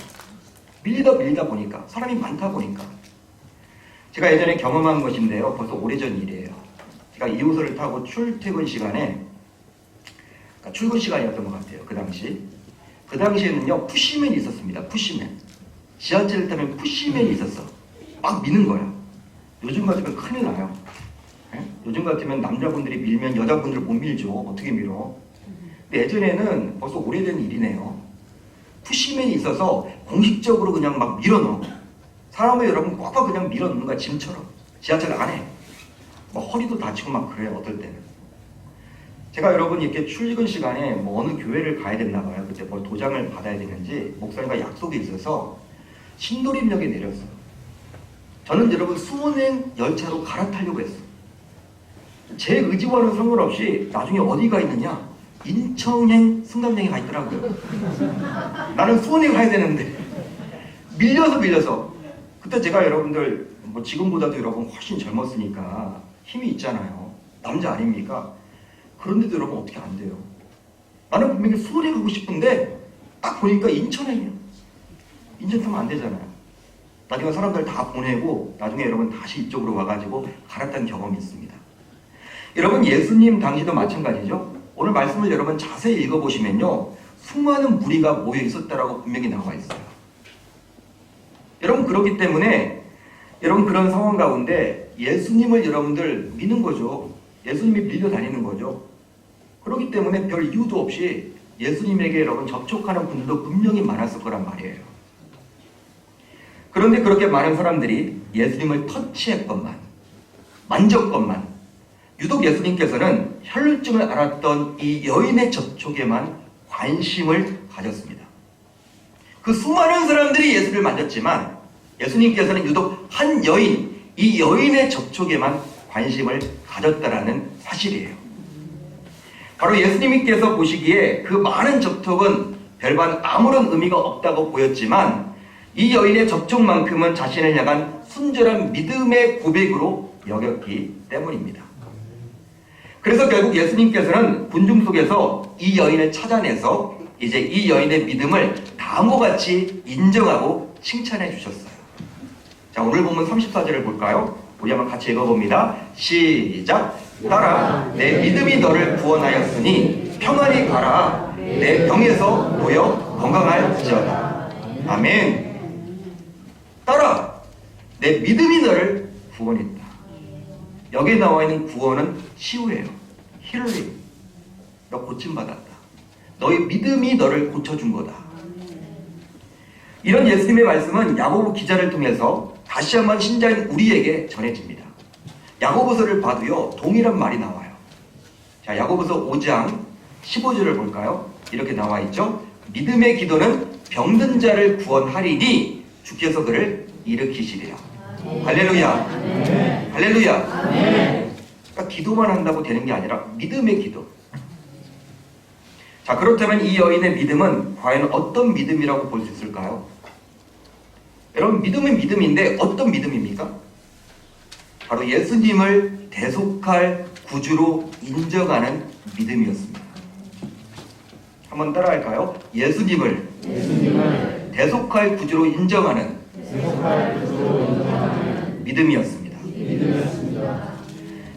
밀리다 보니까 사람이 많다 보니까. 제가 예전에 경험한 것인데요. 벌써 오래전 일이에요. 제가 2호선을 타고 출퇴근 시간에 그러니까 출근 시간이었던 것 같아요. 그 당시에는요 푸시맨이 있었습니다. 푸시맨. 지하철을 타면 푸시맨이 있었어. 막 미는 거야. 요즘 같으면 큰일 나요. 네? 요즘 같으면 남자분들이 밀면 여자분들 못 밀죠. 어떻게 밀어. 근데 예전에는 벌써 오래된 일이네요. 푸시맨이 있어서 공식적으로 그냥 막 밀어넣어. 사람을 여러분 꽉꽉 그냥 밀어넣는 거야. 짐처럼. 지하철 안에. 뭐 허리도 다치고 막 그래요. 어떨 때는. 제가 여러분 이렇게 출근 시간에 뭐 어느 교회를 가야 됐나 봐요. 그때 뭐 도장을 받아야 되는지 목사님과 약속이 있어서 신도림역에 내렸어요. 저는 여러분 수원행 열차로 갈아타려고 했어요. 제 의지와는 상관없이 나중에 어디가 있느냐? 인천행 승강장에 가 있더라고요. 나는 수원행 가야 되는데 밀려서 그때 제가 여러분들 뭐 지금보다도 여러분 훨씬 젊었으니까 힘이 있잖아요. 남자 아닙니까? 그런데도 여러분 어떻게 안 돼요? 나는 분명히 수원에 가고 싶은데 딱 보니까 인천행이야. 인천 타면 안 되잖아요. 나중에 사람들 다 보내고 나중에 여러분 다시 이쪽으로 와가지고 갈아탄 경험이 있습니다. 여러분 예수님 당시도 마찬가지죠. 오늘 말씀을 여러분 자세히 읽어보시면요. 수많은 무리가 모여 있었다라고 분명히 나와 있어요. 여러분 그렇기 때문에 여러분 그런 상황 가운데 예수님을 여러분들 믿는 거죠. 예수님이 밀려다니는 거죠. 그렇기 때문에 별 이유도 없이 예수님에게 여러분 접촉하는 분들도 분명히 많았을 거란 말이에요. 그런데 그렇게 많은 사람들이 예수님을 터치했건만 만졌건만 유독 예수님께서는 혈루증을 앓았던 이 여인의 접촉에만 관심을 가졌습니다. 그 수많은 사람들이 예수를 만졌지만 예수님께서는 유독 한 여인, 이 여인의 접촉에만 관심을 가졌다라는 사실이에요. 바로 예수님께서 보시기에 그 많은 접촉은 별반 아무런 의미가 없다고 보였지만 이 여인의 접촉만큼은 자신을 향한 순전한 믿음의 고백으로 여겼기 때문입니다. 그래서 결국 예수님께서는 군중 속에서 이 여인을 찾아내서 이제 이 여인의 믿음을 다음과같이 인정하고 칭찬해 주셨어요. 자, 오늘 본문 34절을 볼까요? 우리 한번 같이 읽어봅니다. 시작! 따라 내 믿음이 너를 구원하였으니 평안히 가라. 내 병에서 놓여 건강할지어다. 아멘. 따라 내 믿음이 너를 구원했다. 여기에 나와 있는 구원은 치유예요. 힐링. 너 고침받았다. 너의 믿음이 너를 고쳐준 거다. 이런 예수님의 말씀은 야고보 기자를 통해서 다시 한번 신자인 우리에게 전해집니다. 야고보서를 봐도요 동일한 말이 나와요. 자, 야고보서 5장 15절을 볼까요? 이렇게 나와 있죠. 믿음의 기도는 병든 자를 구원하리니 주께서 그를 일으키시리라. 할렐루야. 할렐루야. 그러니까 기도만 한다고 되는 게 아니라 믿음의 기도. 자, 그렇다면 이 여인의 믿음은 과연 어떤 믿음이라고 볼 수 있을까요? 여러분, 믿음은 믿음인데 어떤 믿음입니까? 바로 예수님을 대속할 구주로 인정하는 믿음이었습니다. 한번 따라할까요? 예수님을 대속할 구주로 인정하는 믿음이었습니다.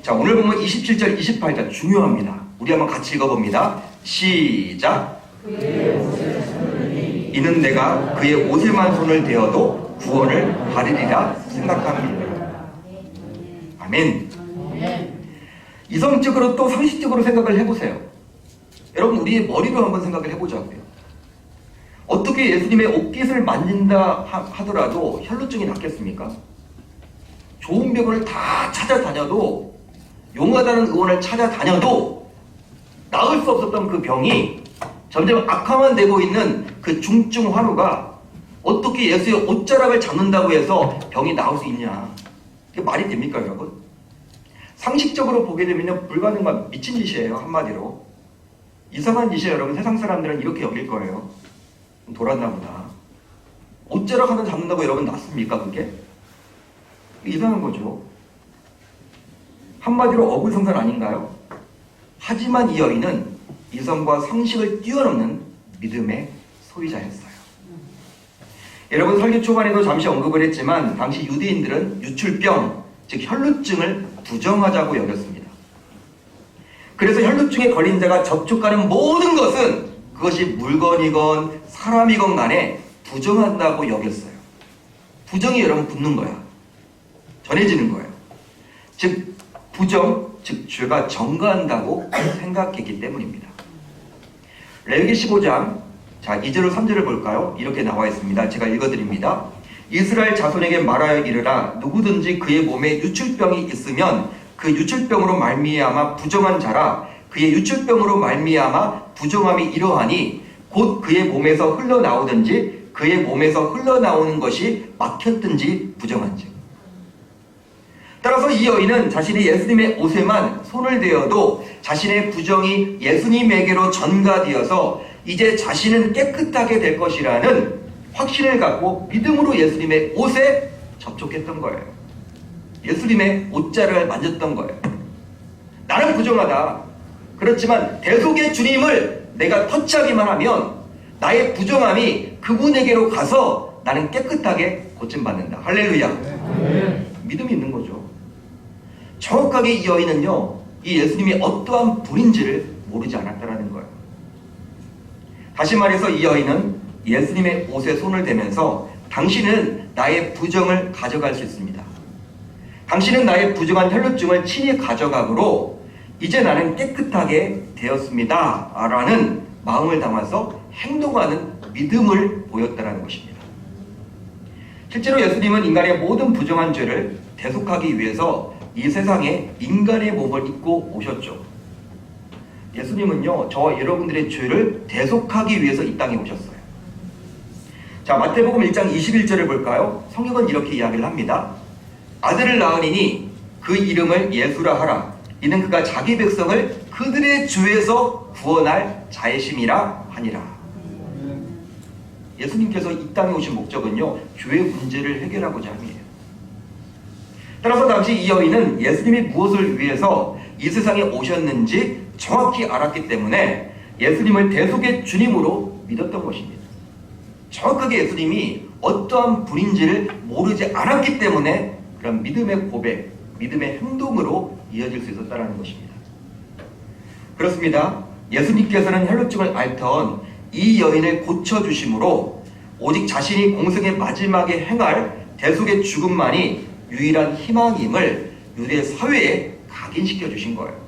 자, 오늘 보면 27절, 28절 중요합니다. 우리 한번 같이 읽어봅니다. 시작. 이는 내가 그의 옷에만 손을 대어도 구원을 받으리라 생각합니다. 아멘. 이성적으로 또 상식적으로 생각을 해보세요. 여러분, 우리의 머리로 한번 생각을 해보자고요. 어떻게 예수님의 옷깃을 만진다 하더라도 혈루증이 낫겠습니까? 좋은 병원을 다 찾아다녀도, 용하다는 의원을 찾아다녀도 나을 수 없었던 그 병이 점점 악화만 되고 있는 그 중증 환우가 어떻게 예수의 옷자락을 잡는다고 해서 병이 나을 수 있냐? 이게 말이 됩니까, 여러분? 상식적으로 보게 되면 불가능한 미친 짓이에요, 한마디로. 이상한 짓이에요, 여러분. 세상 사람들은 이렇게 여길 거예요. 돌았나 보다. 옷자락 하나 잡는다고 여러분 낫습니까, 그게? 이상한 거죠. 한마디로 어불성설 아닌가요? 하지만 이 여인은 이성과 상식을 뛰어넘는 믿음의 소유자였어요. 여러분, 설교 초반에도 잠시 언급을 했지만 당시 유대인들은 유출병, 즉 혈루증을 부정하자고 여겼습니다. 그래서 혈루증에 걸린 자가 접촉하는 모든 것은 그것이 물건이건 사람이건 간에 부정한다고 여겼어요. 부정이 여러분 붙는 거야. 전해지는 거예요. 즉 부정, 즉 죄가 정가한다고 생각했기 때문입니다. 레위기 15장 자 2절로 3절을 볼까요? 이렇게 나와 있습니다. 제가 읽어드립니다. 이스라엘 자손에게 말하여 이르라. 누구든지 그의 몸에 유출병이 있으면 그 유출병으로 말미암아 부정한 자라. 그의 유출병으로 말미암아 부정함이 이러하니 곧 그의 몸에서 흘러나오든지 그의 몸에서 흘러나오는 것이 막혔든지 부정한즉. 따라서 이 여인은 자신이 예수님의 옷에만 손을 대어도 자신의 부정이 예수님에게로 전가되어서 이제 자신은 깨끗하게 될 것이라는 확신을 갖고 믿음으로 예수님의 옷에 접촉했던 거예요. 예수님의 옷자락을 만졌던 거예요. 나는 부정하다. 그렇지만 대속의 주님을 내가 터치하기만 하면 나의 부정함이 그분에게로 가서 나는 깨끗하게 고침받는다. 할렐루야. 믿음이 있는 거죠. 정확하게 이 여인은요, 이 예수님이 어떠한 분인지를 모르지 않았다라는 거예요. 다시 말해서 이 여인은 예수님의 옷에 손을 대면서 당신은 나의 부정을 가져갈 수 있습니다. 당신은 나의 부정한 혈루증을 친히 가져가므로 이제 나는 깨끗하게 되었습니다. 라는 마음을 담아서 행동하는 믿음을 보였다는 것입니다. 실제로 예수님은 인간의 모든 부정한 죄를 대속하기 위해서 이 세상에 인간의 몸을 입고 오셨죠. 예수님은요, 저와 여러분들의 죄를 대속하기 위해서 이 땅에 오셨어요. 자, 마태복음 1장 21절을 볼까요? 성경은 이렇게 이야기를 합니다. 아들을 낳으니니 그 이름을 예수라 하라. 이는 그가 자기 백성을 그들의 죄에서 구원할 자의심이라 하니라. 예수님께서 이 땅에 오신 목적은요, 죄의 문제를 해결하고자 함이에요. 따라서 당시 이 여인은 예수님이 무엇을 위해서 이 세상에 오셨는지 정확히 알았기 때문에 예수님을 대속의 주님으로 믿었던 것입니다. 정확하게 예수님이 어떠한 분인지를 모르지 않았기 때문에 그런 믿음의 고백, 믿음의 행동으로 이어질 수 있었다는 것입니다. 그렇습니다. 예수님께서는 혈루증을 앓던 이 여인을 고쳐주심으로 오직 자신이 공생의 마지막에 행할 대속의 죽음만이 유일한 희망임을 유대 사회에 각인시켜 주신 거예요.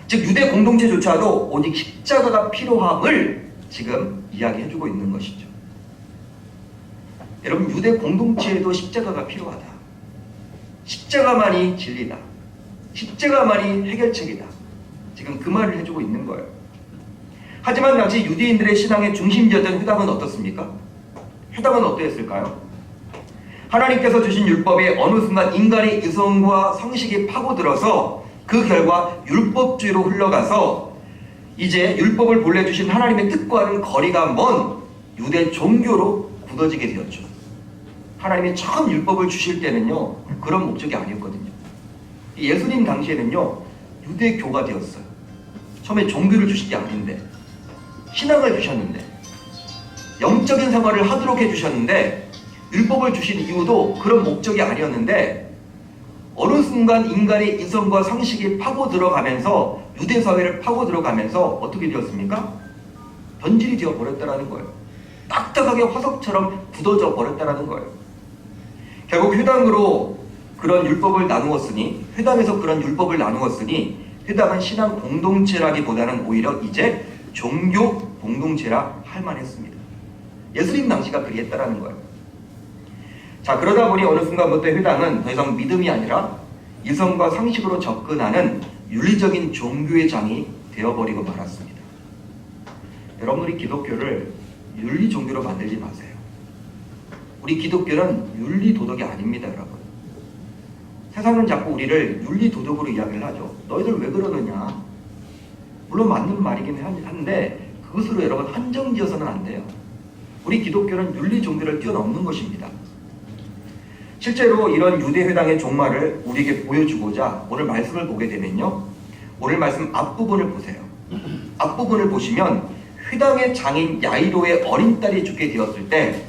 즉 유대 공동체조차도 오직 십자가가 필요함을 지금 이야기해주고 있는 것이죠. 여러분, 유대 공동체에도 십자가가 필요하다. 십자가만이 진리다. 십자가만이 해결책이다. 지금 그 말을 해주고 있는 거예요. 하지만 당시 유대인들의 신앙의 중심지였던 회당은 어떻습니까? 회당은 어떠했을까요? 하나님께서 주신 율법에 어느 순간 인간의 이성과 상식이 파고들어서 그 결과 율법주의로 흘러가서 이제 율법을 본래 주신 하나님의 뜻과는 거리가 먼 유대 종교로 굳어지게 되었죠. 하나님이 처음 율법을 주실 때는요, 그런 목적이 아니었거든요. 예수님 당시에는요, 유대교가 되었어요. 처음에 종교를 주신 게 아닌데, 신앙을 주셨는데, 영적인 생활을 하도록 해주셨는데, 율법을 주신 이유도 그런 목적이 아니었는데, 어느 순간 인간의 이성과 상식이 파고 들어가면서 유대 사회를 파고 들어가면서 어떻게 되었습니까? 변질이 되어 버렸다라는 거예요. 딱딱하게 화석처럼 굳어져 버렸다라는 거예요. 결국 회당으로 그런 율법을 나누었으니, 회당에서 그런 율법을 나누었으니 회당은 신앙 공동체라기보다는 오히려 이제 종교 공동체라 할 만했습니다. 예수님 당시가 그리했다라는 거예요. 자, 그러다 보니 어느 순간부터 회당은 더 이상 믿음이 아니라 이성과 상식으로 접근하는 윤리적인 종교의 장이 되어버리고 말았습니다. 여러분들이 기독교를 윤리 종교로 만들지 마세요. 우리 기독교는 윤리 도덕이 아닙니다, 여러분. 세상은 자꾸 우리를 윤리 도덕으로 이야기를 하죠. 너희들 왜 그러느냐? 물론 맞는 말이긴 한데 그것으로 여러분 한정지어서는 안 돼요. 우리 기독교는 윤리 종교를 뛰어넘는 것입니다. 실제로 이런 유대회당의 종말을 우리에게 보여주고자 오늘 말씀을 보게 되면요, 오늘 말씀 앞부분을 보세요. 앞부분을 보시면 회당의 장인 야이로의 어린 딸이 죽게 되었을 때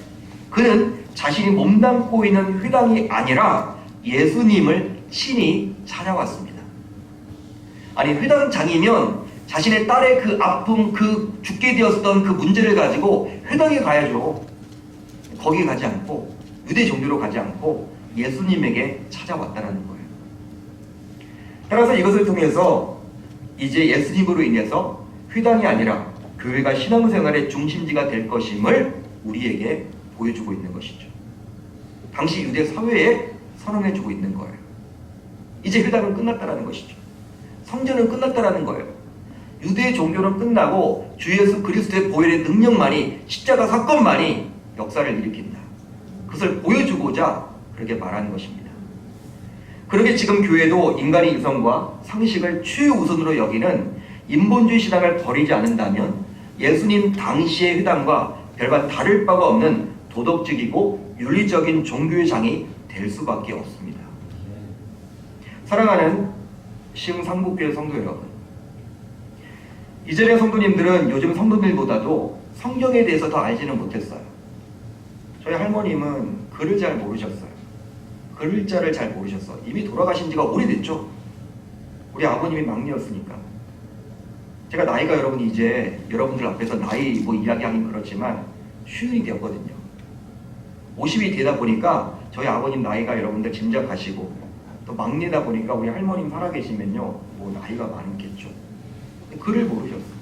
그는 자신이 몸담고 있는 회당이 아니라 예수님을 친히 찾아왔습니다. 아니, 회당 장이면 자신의 딸의 그 아픔, 그 죽게 되었던 그 문제를 가지고 회당에 가야죠. 거기 가지 않고 유대 종교로 가지 않고 예수님에게 찾아왔다는 거예요. 따라서 이것을 통해서 이제 예수님으로 인해서 회당이 아니라 교회가 신앙생활의 중심지가 될 것임을 우리에게 보여주고 있는 것이죠. 당시 유대 사회에 선언해주고 있는 거예요. 이제 회당은 끝났다라는 것이죠. 성전은 끝났다라는 거예요. 유대 종교는 끝나고 주 예수 그리스도의 보혈의 능력만이, 십자가 사건만이 역사를 일으킨다. 그것을 보여주고자 그렇게 말하는 것입니다. 그렇게 지금 교회도 인간의 이성과 상식을 최우선으로 여기는 인본주의 신앙을 버리지 않는다면 예수님 당시의 회당과 별반 다를 바가 없는 도덕적이고 윤리적인 종교의 장이 될 수밖에 없습니다. 사랑하는 시흥상북교회 성도 여러분, 이전의 성도님들은 요즘 성도들보다도 성경에 대해서 더 알지는 못했어요. 저희 할머님은 글을 잘 모르셨어요. 글자를 잘 모르셨어. 이미 돌아가신 지가 오래됐죠. 우리 아버님이 막내였으니까. 제가 나이가 여러분 이제 여러분들 앞에서 나이 뭐 이야기하긴 그렇지만 쉰이 되었거든요. 50이 되다 보니까 저희 아버님 나이가 여러분들 짐작하시고, 또 막내다 보니까 우리 할머님 살아계시면요 뭐 나이가 많겠죠. 글을 모르셨어요.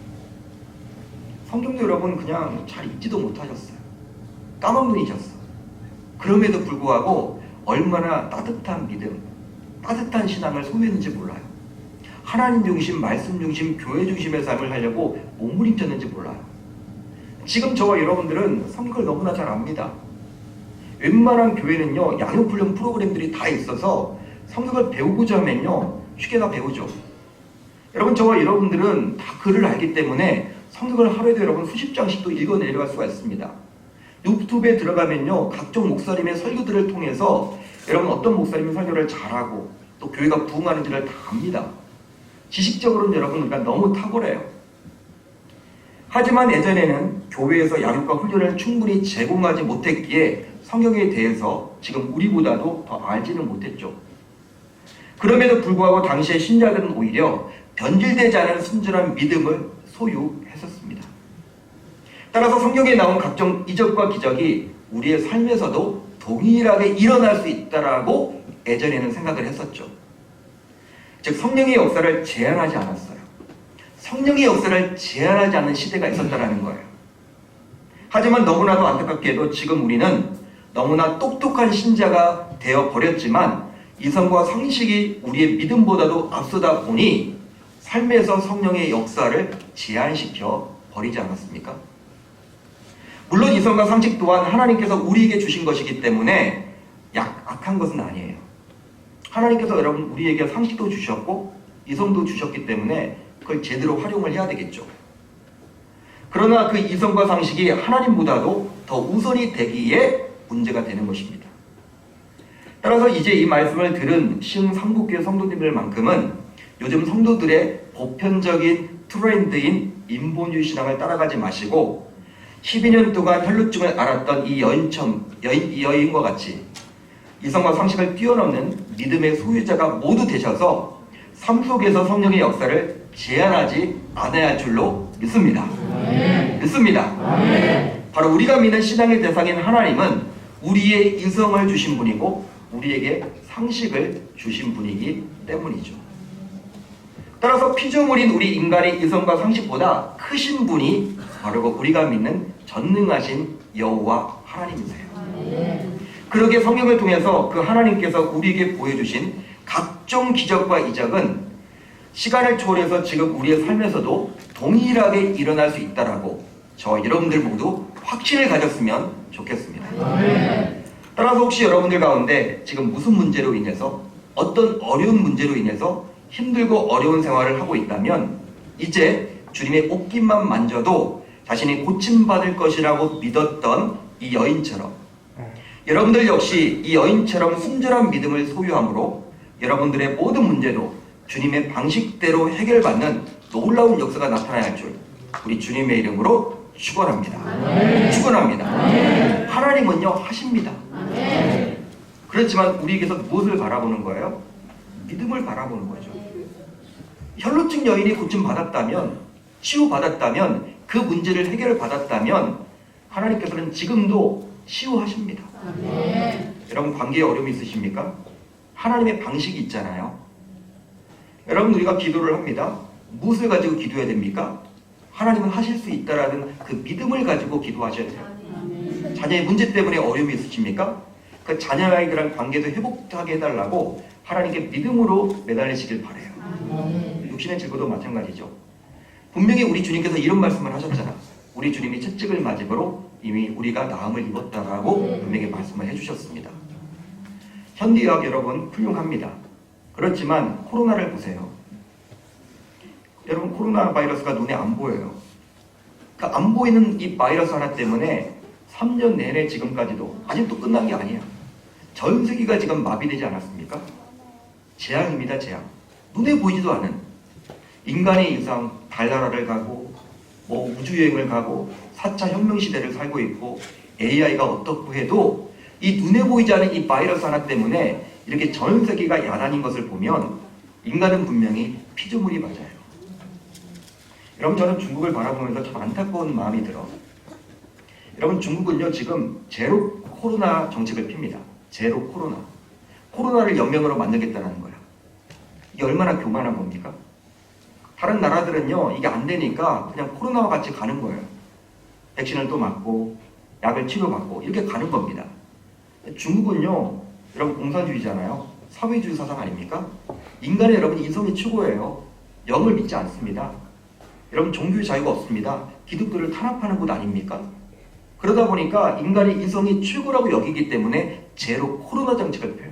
성경도 여러분 그냥 잘 읽지도 못하셨어요. 까막눈이셨어. 그럼에도 불구하고 얼마나 따뜻한 믿음, 따뜻한 신앙을 소유했는지 몰라요. 하나님 중심, 말씀 중심, 교회 중심의 삶을 하려고 몸부림쳤는지 몰라요. 지금 저와 여러분들은 성경을 너무나 잘 압니다. 웬만한 교회는요 양육훈련 프로그램들이 다 있어서 성경을 배우고자 하면요 쉽게 다 배우죠. 여러분, 저와 여러분들은 다 글을 알기 때문에 성경을 하루에도 여러분 수십 장씩도 읽어 내려갈 수가 있습니다. 유튜브에 들어가면요 각종 목사님의 설교들을 통해서 여러분 어떤 목사님이 설교를 잘하고 또 교회가 부흥하는지를 다 압니다. 지식적으로는 여러분 그러니까 너무 탁월해요. 하지만 예전에는 교회에서 양육과 훈련을 충분히 제공하지 못했기에 성경에 대해서 지금 우리보다도 더 알지는 못했죠. 그럼에도 불구하고 당시의 신자들은 오히려 변질되지 않은 순전한 믿음을 소유했었습니다. 따라서 성경에 나온 각종 이적과 기적이 우리의 삶에서도 동일하게 일어날 수 있다라고 예전에는 생각을 했었죠. 즉 성령의 역사를 제한하지 않았어요. 성령의 역사를 제한하지 않는 시대가 있었다라는 거예요. 하지만 너무나도 안타깝게도 지금 우리는 너무나 똑똑한 신자가 되어버렸지만 이성과 상식이 우리의 믿음보다도 앞서다 보니 삶에서 성령의 역사를 제한시켜 버리지 않았습니까? 물론 이성과 상식 또한 하나님께서 우리에게 주신 것이기 때문에 악한 것은 아니에요. 하나님께서 여러분 우리에게 상식도 주셨고 이성도 주셨기 때문에 그걸 제대로 활용을 해야 되겠죠. 그러나 그 이성과 상식이 하나님보다도 더 우선이 되기에 문제가 되는 것입니다. 따라서 이제 이 말씀을 들은 신삼국교회 성도님들만큼은 요즘 성도들의 보편적인 트렌드인 인본주의 신앙을 따라가지 마시고 12년 동안 혈루증을 앓았던 이 여인과 같이 이성과 상식을 뛰어넘는 믿음의 소유자가 모두 되셔서 삶 속에서 성령의 역사를 제한하지 않아야 할 줄로 믿습니다. 믿습니다. 바로 우리가 믿는 신앙의 대상인 하나님은 우리의 이성을 주신 분이고 우리에게 상식을 주신 분이기 때문이죠. 따라서 피조물인 우리 인간의 이성과 상식보다 크신 분이 바로 우리가 믿는 전능하신 여호와 하나님이세요. 그러기에 성경을 통해서 그 하나님께서 우리에게 보여주신 각종 기적과 이적은 시간을 초월해서 지금 우리의 삶에서도 동일하게 일어날 수 있다라고 저 여러분들 모두 확신을 가졌으면 좋겠습니다. 따라서 혹시 여러분들 가운데 지금 무슨 문제로 인해서 어떤 어려운 문제로 인해서 힘들고 어려운 생활을 하고 있다면 이제 주님의 옷깃만 만져도 자신이 고침받을 것이라고 믿었던 이 여인처럼 여러분들 역시 이 여인처럼 순전한 믿음을 소유함으로 여러분들의 모든 문제도 주님의 방식대로 해결받는 놀라운 역사가 나타나야 할 줄 우리 주님의 이름으로 축원합니다. 축원합니다. 하나님은요 하십니다. 그렇지만 우리에게서 무엇을 바라보는 거예요? 믿음을 바라보는 거죠. 혈루증 여인이 고침받았다면 치유받았다면 그 문제를 해결받았다면 하나님께서는 지금도 치유하십니다. 여러분 관계에 어려움이 있으십니까? 하나님의 방식이 있잖아요. 여러분 우리가 기도를 합니다. 무엇을 가지고 기도해야 됩니까? 하나님은 하실 수 있다라는 그 믿음을 가지고 기도하셔야 돼요. 자녀의 문제 때문에 어려움이 있으십니까? 그 자녀와의 그런 관계도 회복하게 해달라고 하나님께 믿음으로 매달리시길 바라요. 육신의 질고도 마찬가지죠. 분명히 우리 주님께서 이런 말씀을 하셨잖아. 우리 주님이 채찍을 맞음으로 이미 우리가 나음을 입었다라고 분명히 말씀을 해주셨습니다. 현대의학 여러분 훌륭합니다. 그렇지만 코로나를 보세요. 여러분 코로나 바이러스가 눈에 안 보여요. 그 안 보이는 이 바이러스 하나 때문에 3년 내내 지금까지도 아직도 끝난 게 아니야. 전 세계가 지금 마비되지 않았습니까? 재앙입니다. 재앙. 눈에 보이지도 않은 인간의 이상 달나라를 가고 뭐 우주여행을 가고 4차 혁명 시대를 살고 있고 AI가 어떻고 해도 이 눈에 보이지 않은 이 바이러스 하나 때문에 이렇게 전 세계가 야단인 것을 보면 인간은 분명히 피조물이 맞아요. 여러분 저는 중국을 바라보면서 참 안타까운 마음이 들어. 여러분 중국은요 지금 제로 코로나 정책을 핍니다. 제로 코로나. 코로나를 연명으로 만들겠다는 거야. 이게 얼마나 교만한 겁니까? 다른 나라들은요 이게 안 되니까 그냥 코로나와 같이 가는 거예요. 백신을 또 맞고 약을 치료받고 이렇게 가는 겁니다. 중국은요 여러분 공산주의잖아요. 사회주의 사상 아닙니까? 인간의 여러분 이성이 최고예요. 영을 믿지 않습니다. 여러분 종교의 자유가 없습니다. 기독교를 탄압하는 곳 아닙니까? 그러다 보니까 인간의 이성이 최고라고 여기기 때문에 제로 코로나 정책을 펴요.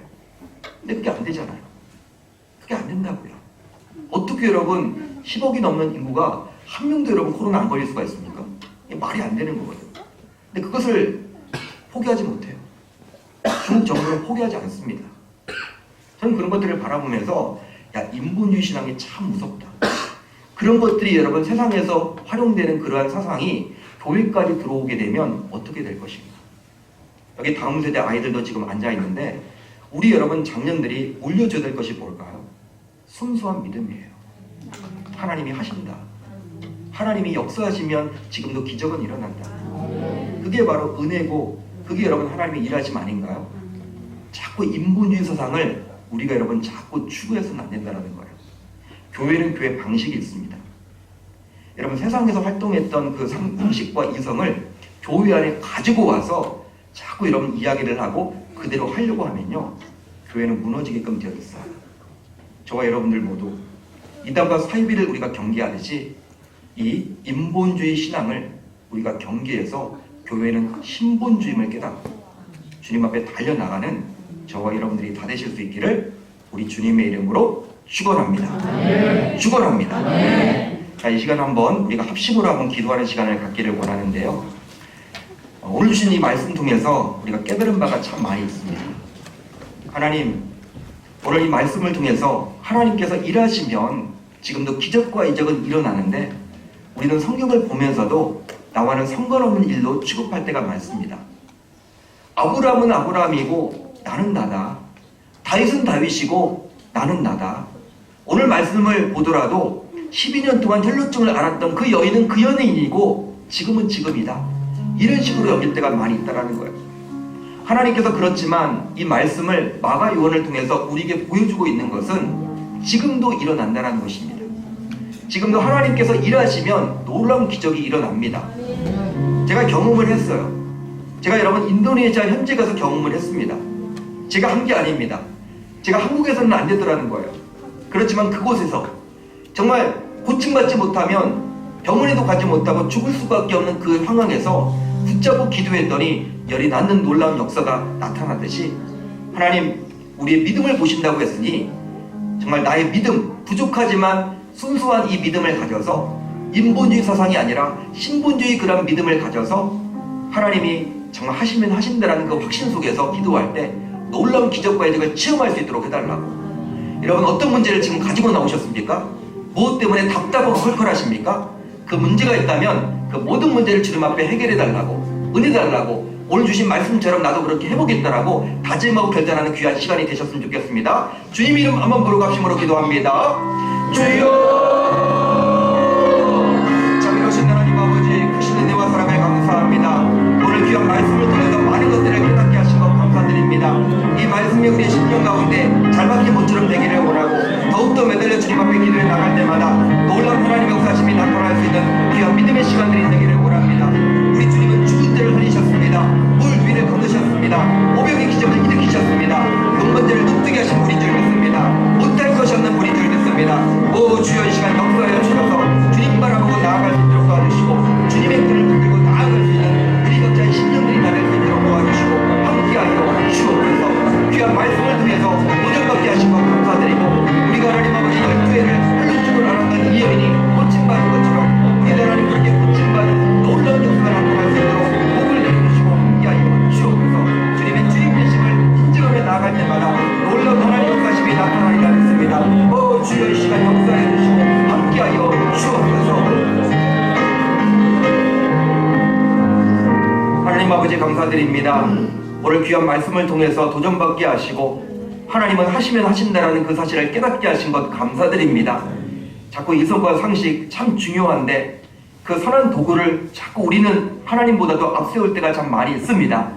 근데 그게 안 되잖아요. 그게 안 된다고요. 어떻게 여러분 10억이 넘는 인구가 한 명도 여러분 코로나 안 걸릴 수가 있습니까? 이게 말이 안 되는 거거든요. 근데 그것을 포기하지 못해요. 중국 정부는 포기하지 않습니다. 저는 그런 것들을 바라보면서 야 인본주의 신앙이 참 무섭다. 그런 것들이 여러분 세상에서 활용되는 그러한 사상이 교회까지 들어오게 되면 어떻게 될 것인가. 여기 다음 세대 아이들도 지금 앉아있는데 우리 여러분 장년들이 물려줘야 될 것이 뭘까요? 순수한 믿음이에요. 하나님이 하신다. 하나님이 역사하시면 지금도 기적은 일어난다. 그게 바로 은혜고 그게 여러분 하나님의 일하심 아닌가요? 자꾸 인본주의 사상을 우리가 여러분 자꾸 추구해서는 안 된다는 거예요. 교회는 교회 방식이 있습니다. 여러분 세상에서 활동했던 그 상식과 이성을 교회 안에 가지고 와서 자꾸 여러분 이야기를 하고 그대로 하려고 하면요 교회는 무너지게끔 되어 있어요. 저와 여러분들 모두 이단과 사이비를 우리가 경계하듯이 이 인본주의 신앙을 우리가 경계해서 교회는 신본주의임을 깨닫고 주님 앞에 달려나가는 저와 여러분들이 다 되실 수 있기를 우리 주님의 이름으로 축원합니다. 축원합니다. 자, 이 시간 한번 우리가 합심으로 한번 기도하는 시간을 갖기를 원하는데요. 오늘 주신 이 말씀 통해서 우리가 깨달은 바가 참 많이 있습니다. 하나님, 오늘 이 말씀을 통해서 하나님께서 일하시면 지금도 기적과 이적은 일어나는데 우리는 성경을 보면서도 나와는 상관없는 일로 취급할 때가 많습니다. 아브라함은 아브라함이고 나는 나다. 다윗은 다윗이고 나는 나다. 오늘 말씀을 보더라도 12년 동안 혈루증을 앓았던 그 여인은 그 연예인이고 지금은 지금이다. 이런 식으로 여길 때가 많이 있다는 거예요. 하나님께서 그렇지만 이 말씀을 마가 요한을 통해서 우리에게 보여주고 있는 것은 지금도 일어난다는 것입니다. 지금도 하나님께서 일하시면 놀라운 기적이 일어납니다. 제가 경험을 했어요. 제가 여러분 인도네시아 현지 가서 경험을 했습니다. 제가 한 게 아닙니다. 제가 한국에서는 안 되더라는 거예요. 그렇지만 그곳에서 정말 고침받지 못하면 병원에도 가지 못하고 죽을 수밖에 없는 그 상황에서 붙잡고 기도했더니 열이 낫는 놀라운 역사가 나타나듯이 하나님 우리의 믿음을 보신다고 했으니 정말 나의 믿음 부족하지만 순수한 이 믿음을 가져서 인본주의 사상이 아니라 신본주의 그런 믿음을 가져서 하나님이 정말 하시면 하신다라는 그 확신 속에서 기도할 때 놀라운 기적과 이적을 체험할 수 있도록 해달라고. 여러분 어떤 문제를 지금 가지고 나오셨습니까? 무엇 때문에 답답하고 헐컬하십니까? 그 문제가 있다면 그 모든 문제를 주님 앞에 해결해 달라고, 은혜 달라고, 오늘 주신 말씀처럼 나도 그렇게 해보겠다라고 다짐하고 결단하는 귀한 시간이 되셨으면 좋겠습니다. 주님 이름 한번 부르고 합심으로 기도합니다. 주여! 자비로우신 하나님 아버지, 크신 은혜와 사랑을 감사합니다. 오늘 귀한 말씀을 통해서 많은 것들을 깨닫게 하신 것 감사드립니다. 이 말씀이 우리의 심령 가운데 잘 박힌 모처럼 되기를 원하고 더욱더 매달려 주님 앞에 기도해 나갈 때마다 놀라운 하나님의 역사심이 나타날 수 있는 귀한 믿음의 시간들이 되기를 원합니다. 우리 주님은 죽은 자를 살리셨습니다. 물 위를 건너셨습니다. 오병의 기적을 일으키셨습니다. 용건자를 눈뜨게 하신 분인 줄 믿습니다. 못할 것이 없는 분인 줄 믿습니다. 오 주여 이 시간 역사하여 주셔서 주님 바라보고 나아갈 수 있도록 도와주시고 주님의 길을 붙들고 나아갈 수 있는 우리 각자의 심령들이 나될 수 있도록 도와주시고 함께하여 주옵소서. 귀한 말씀을 통해서 도전받게 하신 것 감사드리고 우리가 하나님 아버지 12회를 혈루증을 앓았던 이 여인이 고침받은 것처럼 우리도 하나님 그렇게 고침받은 놀라운 역사가 나타날 수 있도록 복을 내려주시고 함께하여 주옵소서. 주님의 주님 되심을 인정하며 나아갈 때마다 놀라운 하나님의 역사심이 나타나리라 믿습니다. 오 주여 이 시간 역사해 주시고 함께하여 주옵소서. 하나님 아버지 감사드립니다. 오늘 귀한 말씀을 통해서 도전받게 하시고 하나님은 하시면 하신다라는 그 사실을 깨닫게 하신 것 감사드립니다. 자꾸 이성과 상식 참 중요한데 그 선한 도구를 자꾸 우리는 하나님보다도 앞세울 때가 참 많이 있습니다.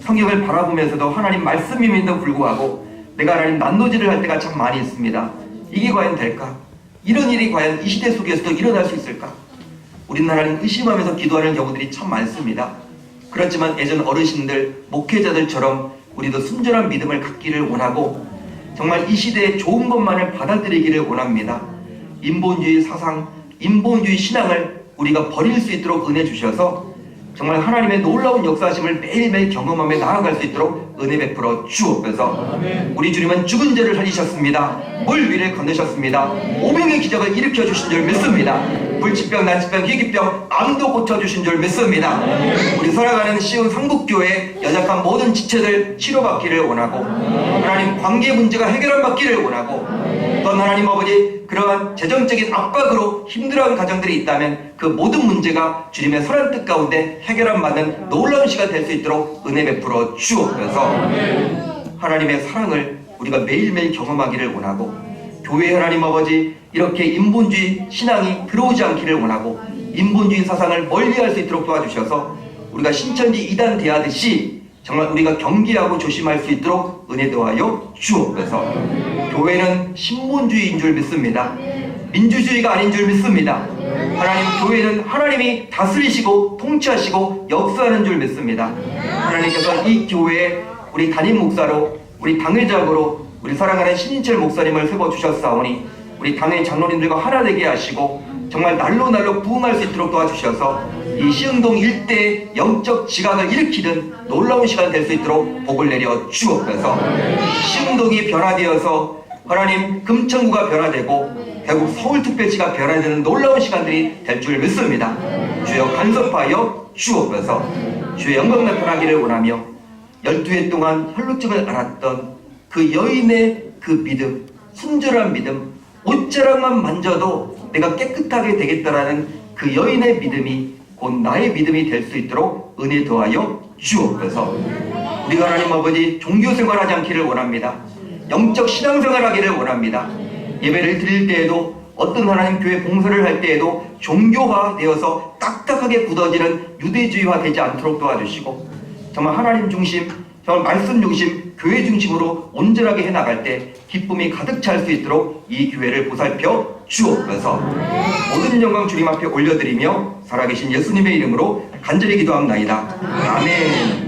성경을 바라보면서도 하나님 말씀임에도 불구하고 내가 하나님 난도질을 할 때가 참 많이 있습니다. 이게 과연 될까? 이런 일이 과연 이 시대 속에서도 일어날 수 있을까? 우리는 하나님 의심하면서 기도하는 경우들이 참 많습니다. 그렇지만 예전 어르신들, 목회자들처럼 우리도 순전한 믿음을 갖기를 원하고 정말 이 시대의 좋은 것만을 받아들이기를 원합니다. 인본주의 사상, 인본주의 신앙을 우리가 버릴 수 있도록 은혜 주셔서 정말 하나님의 놀라운 역사하심을 매일매일 경험하며 나아갈 수 있도록 은혜 베풀어 주옵소서. 우리 주님은 죽은 자를 살리셨습니다. 물 위를 건너셨습니다. 오병의 기적을 일으켜 주신 줄 믿습니다. 불치병, 난치병, 희귀병, 암도 고쳐주신 줄 믿습니다. 우리 살아가는 시온 상북교회 연약한 모든 지체들 치료받기를 원하고 하나님 관계 문제가 해결을 받기를 원하고 또 하나님 아버지 그러한 재정적인 압박으로 힘들어하는 가정들이 있다면 그 모든 문제가 주님의 선한 뜻 가운데 해결함 받는 놀라운 시간 될 수 있도록 은혜 베풀어 주옵소서. 하나님의 사랑을 우리가 매일매일 경험하기를 원하고 교회 하나님 아버지 이렇게 인본주의 신앙이 들어오지 않기를 원하고 인본주의 사상을 멀리할 수 있도록 도와주셔서 우리가 신천지 이단 대하듯이 정말 우리가 경계하고 조심할 수 있도록 은혜 도하여 주옵소서. 교회는 신본주의인 줄 믿습니다. 민주주의가 아닌 줄 믿습니다. 하나님 교회는 하나님이 다스리시고 통치하시고 역사하는 줄 믿습니다. 하나님께서 이 교회에 우리 담임 목사로 우리 당회장으로 우리 사랑하는 신인철 목사님을 세워주셨사오니 우리 당회 장로님들과 하나 되게 하시고 정말 날로 날로 부흥할 수 있도록 도와주셔서 이 시흥동 일대의 영적 지각을 일으키는 놀라운 시간 될 수 있도록 복을 내려 주옵소서. 시흥동이 변화되어서 하나님 금천구가 변화되고 결국 서울특별시가 변화되는 놀라운 시간들이 될 줄 믿습니다. 주여 간섭하여 주옵소서. 주의 영광 나타나기를 원하며 12해 동안 혈루증을 앓았던 그 여인의 그 믿음, 순결한 믿음, 옷자락만 만져도 내가 깨끗하게 되겠다라는 그 여인의 믿음이 곧 나의 믿음이 될 수 있도록 은혜 더하여 주옵소서. 우리가 하나님 아버지 종교생활하지 않기를 원합니다. 영적 신앙생활하기를 원합니다. 예배를 드릴 때에도 어떤 하나님 교회 봉사를 할 때에도 종교화되어서 딱딱하게 굳어지는 유대주의화 되지 않도록 도와주시고 정말 하나님 중심, 정말 말씀 중심, 교회 중심으로 온전하게 해나갈 때 기쁨이 가득 찰 수 있도록 이 교회를 보살펴 주옵소서. 모든 영광 주님 앞에 올려드리며 살아계신 예수님의 이름으로 간절히 기도합나이다. 아멘.